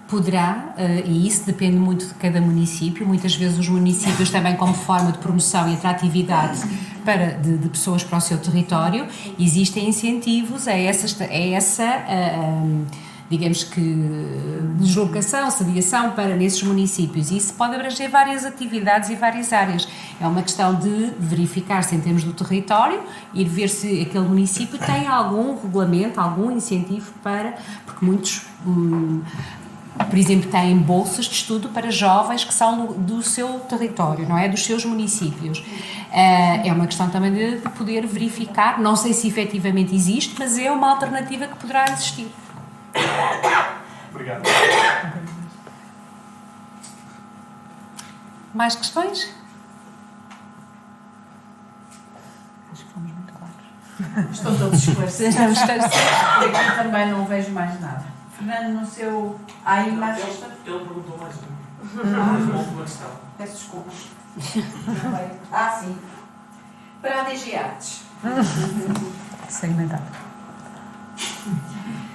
Poderá, e isso depende muito de cada município. Muitas vezes os municípios também, como forma de promoção e atratividade de pessoas para o seu território, existem incentivos a essa digamos que, deslocação, sediação para nesses municípios. E isso pode abranger várias atividades e várias áreas. É uma questão de verificar-se em termos do território e de ver se aquele município tem algum regulamento, algum incentivo para, porque muitos, por exemplo, têm bolsas de estudo para jovens que são do seu território, não é? Dos seus municípios. É uma questão também de poder verificar, não sei se efetivamente existe, mas é uma alternativa que poderá existir. Obrigado. Mais questões? Acho que fomos muito claros. Estão todos esclarecidos. Estamos esclarecidos. Aqui também não vejo mais nada. Fernando, no seu... Há aí mais questão? Ele perguntou mais uma última questão. Peço desculpas. Sim. Para a DG Artes. Segmentado.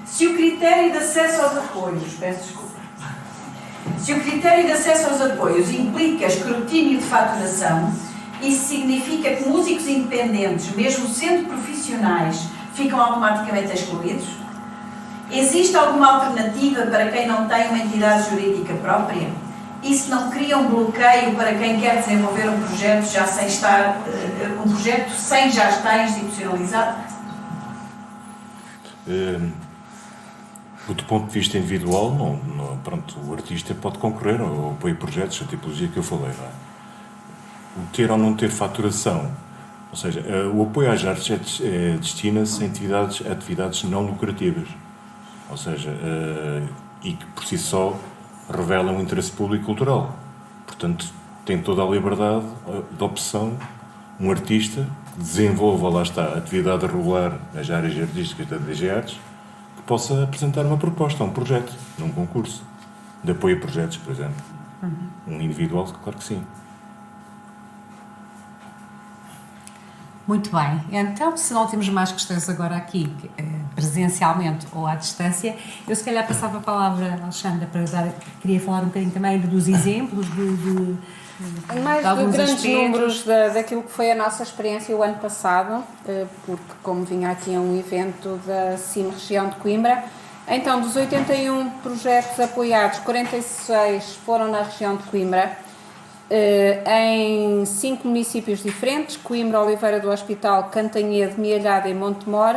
Se o critério de acesso aos apoios... Peço desculpa. Se o critério de acesso aos apoios implica escrutínio de faturação, isso significa que músicos independentes, mesmo sendo profissionais, ficam automaticamente excluídos? Existe alguma alternativa para quem não tem uma entidade jurídica própria? Isso não cria um bloqueio para quem quer desenvolver um projeto já sem estar, sem já estar institucionalizado? Do ponto de vista individual, pronto, o artista pode concorrer ao apoio a projetos, a tipologia que eu falei. Não é? O ter ou não ter faturação, ou seja, o apoio às artes destina-se a atividades não lucrativas, ou seja, e que por si só revelam um interesse público cultural. Portanto, tem toda a liberdade de opção um artista que desenvolva, lá está, a atividade regular nas áreas artísticas da DG Artes, que possa apresentar uma proposta, um projeto, num concurso de apoio a projetos, por exemplo. Um individual, claro que sim. Muito bem. Então, se não temos mais questões agora aqui, presencialmente ou à distância, eu se calhar passava a palavra à Alexandra para queria falar um bocadinho também dos exemplos, mais de de grandes aspectos. números daquilo que foi a nossa experiência o ano passado, porque como vinha aqui a um evento da CIM Região de Coimbra, então dos 81 projetos apoiados, 46 foram na região de Coimbra, em 5 municípios diferentes: Coimbra, Oliveira do Hospital, Cantanhede, Mielhada e Montemor.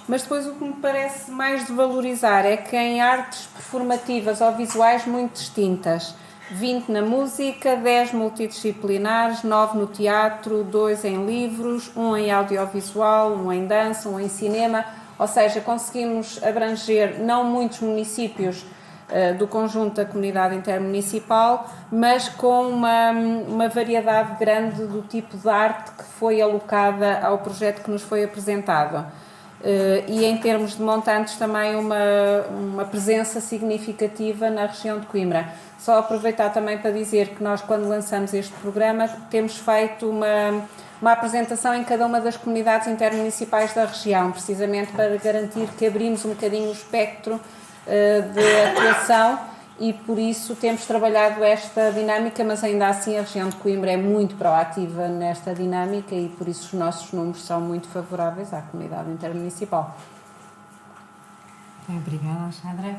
Mas depois o que me parece mais de valorizar é que em artes performativas ou visuais muito distintas, 20 na música, 10 multidisciplinares, 9 no teatro, 2 em livros, 1 em audiovisual, 1 em dança, 1 em cinema, ou seja, conseguimos abranger não muitos municípios do conjunto da comunidade intermunicipal, mas com uma variedade grande do tipo de arte que foi alocada ao projeto que nos foi apresentado. E em termos de montantes também uma presença significativa na região de Coimbra. Só aproveitar também para dizer que nós, quando lançamos este programa, temos feito uma apresentação em cada uma das comunidades intermunicipais da região, precisamente para garantir que abrimos um bocadinho o espectro de atuação, e por isso temos trabalhado esta dinâmica, mas ainda assim a região de Coimbra é muito proativa nesta dinâmica e por isso os nossos números são muito favoráveis à comunidade intermunicipal. Obrigada, Alexandra.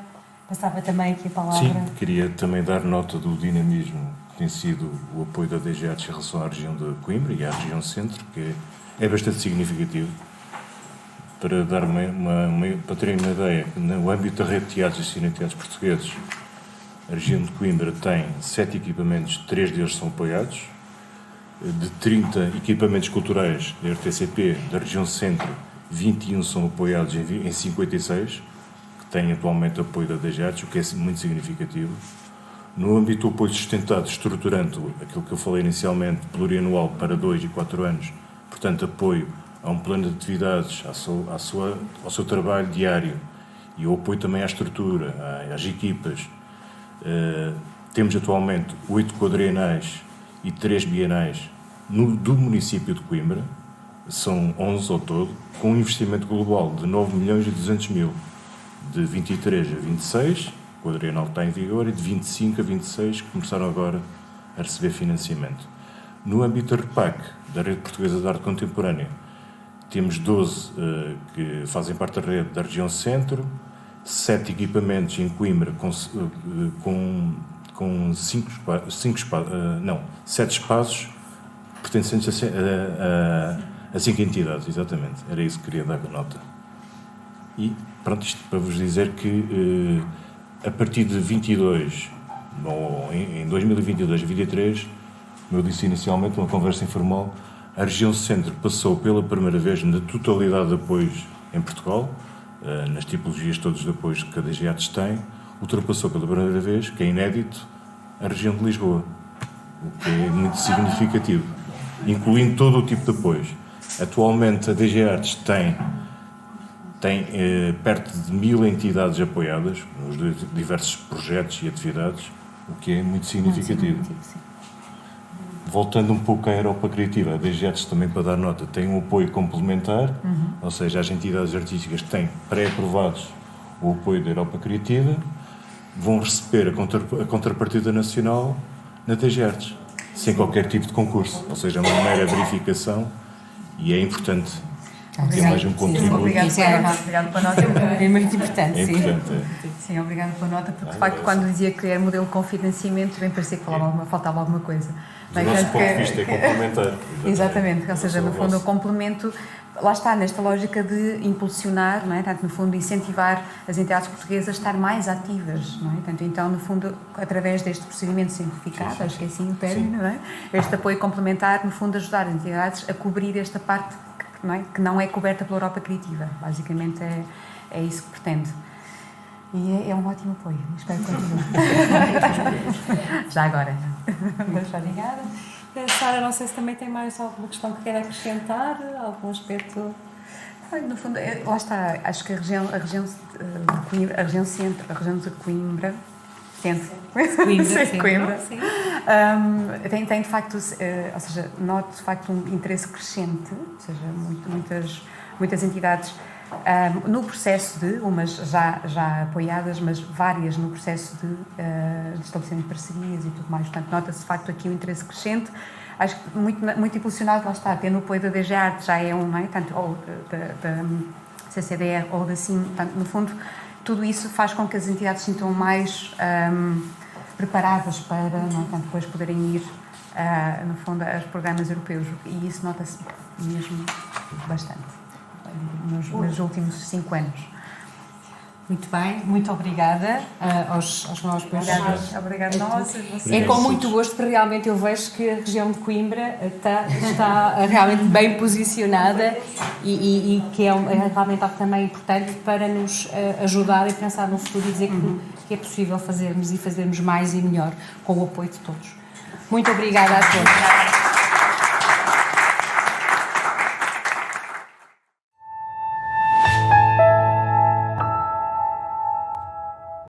Passava também aqui a palavra. Sim, queria também dar nota do dinamismo que tem sido o apoio da DG Artes em relação à região de Coimbra e à região centro, que é bastante significativo. Para dar para terem uma ideia, no âmbito da rede de teatros e cineteatros portugueses, a região de Coimbra tem 7 equipamentos, 3 deles são apoiados. De 30 equipamentos culturais da RTCP da região centro, 21 são apoiados em 56, que têm atualmente apoio da DG Artes, o que é muito significativo. No âmbito do apoio sustentado, estruturando aquilo que eu falei inicialmente, plurianual para 2 e 4 anos, portanto, apoio a um plano de atividades, ao seu trabalho diário e o apoio também à estrutura, às equipas. Temos atualmente 8 quadrienais e 3 bienais do município de Coimbra, são 11 ao todo, com um investimento global de 9.200.000, de 23 a 26, o quadrienal está em vigor, e de 25 a 26, que começaram agora a receber financiamento. No âmbito da REPAC, da Rede Portuguesa de Arte Contemporânea, temos 12 que fazem parte da rede da região centro, 7 equipamentos em Coimbra com 7 espaços pertencentes a 5 entidades, exatamente. Era isso que queria dar a nota. E pronto, isto para vos dizer que a partir de 22, ou em 2022 e 2023, como eu disse inicialmente, uma conversa informal, a região centro passou pela primeira vez na totalidade de apoios em Portugal, nas tipologias todos de apoios que a DG Artes tem, ultrapassou pela primeira vez, que é inédito, a região de Lisboa, o que é muito significativo, incluindo todo o tipo de apoios. Atualmente a DG Artes tem perto de 1000 entidades apoiadas nos diversos projetos e atividades, o que é muito significativo. Voltando um pouco à Europa Criativa, a DG Artes também, para dar nota, tem um apoio complementar, ou seja, as entidades artísticas têm pré-aprovados o apoio da Europa Criativa, vão receber a contrapartida nacional na DG Artes, sem qualquer tipo de concurso, ou seja, uma mera verificação, e é importante ter mais um contributo. Obrigado pela nota. É muito importante, É sim. importante, Sim, obrigado pela nota, porque de facto quando dizia que era modelo com financiamento, bem parecia que faltava alguma coisa. Do nosso ponto de vista é complementar. Exatamente, ou seja, no fundo o complemento, lá está, nesta lógica de impulsionar, não é? Portanto, no fundo, incentivar as entidades portuguesas a estar mais ativas, não é? Portanto, então, no fundo, através deste procedimento simplificado, acho que é assim o término, não é? Este apoio complementar, no fundo, ajudar as entidades a cobrir esta parte que não é coberta pela Europa Criativa. Basicamente é isso que pretende. E é um ótimo apoio, espero que continue. Já agora. Obrigada. Sara, não sei se também tem mais alguma questão que queira acrescentar, algum aspecto. No fundo, lá está, acho que a região centro, a região de Coimbra, Coimbra. Tem de facto, ou seja, noto de facto um interesse crescente, ou seja, muitas entidades no processo de, umas já apoiadas, mas várias no processo de estabelecimento de parcerias e tudo mais. Portanto, nota-se de facto aqui o interesse crescente. Acho que muito impulsionado, lá está, tendo o apoio da DG Arte, já é não é? Tanto ou da CCDR ou da CIM, portanto, no fundo, tudo isso faz com que as entidades se sintam mais preparadas para, não é? Portanto, depois poderem ir, no fundo, aos programas europeus. E isso nota-se mesmo bastante nos últimos 5 anos. Muito bem, muito obrigada aos meus peixes. Obrigada a nós. É com muito gosto, porque realmente eu vejo que a região de Coimbra está realmente bem posicionada e que é realmente algo também importante para nos ajudar a pensar no futuro e dizer que é possível fazermos mais e melhor com o apoio de todos. Muito obrigada a todos.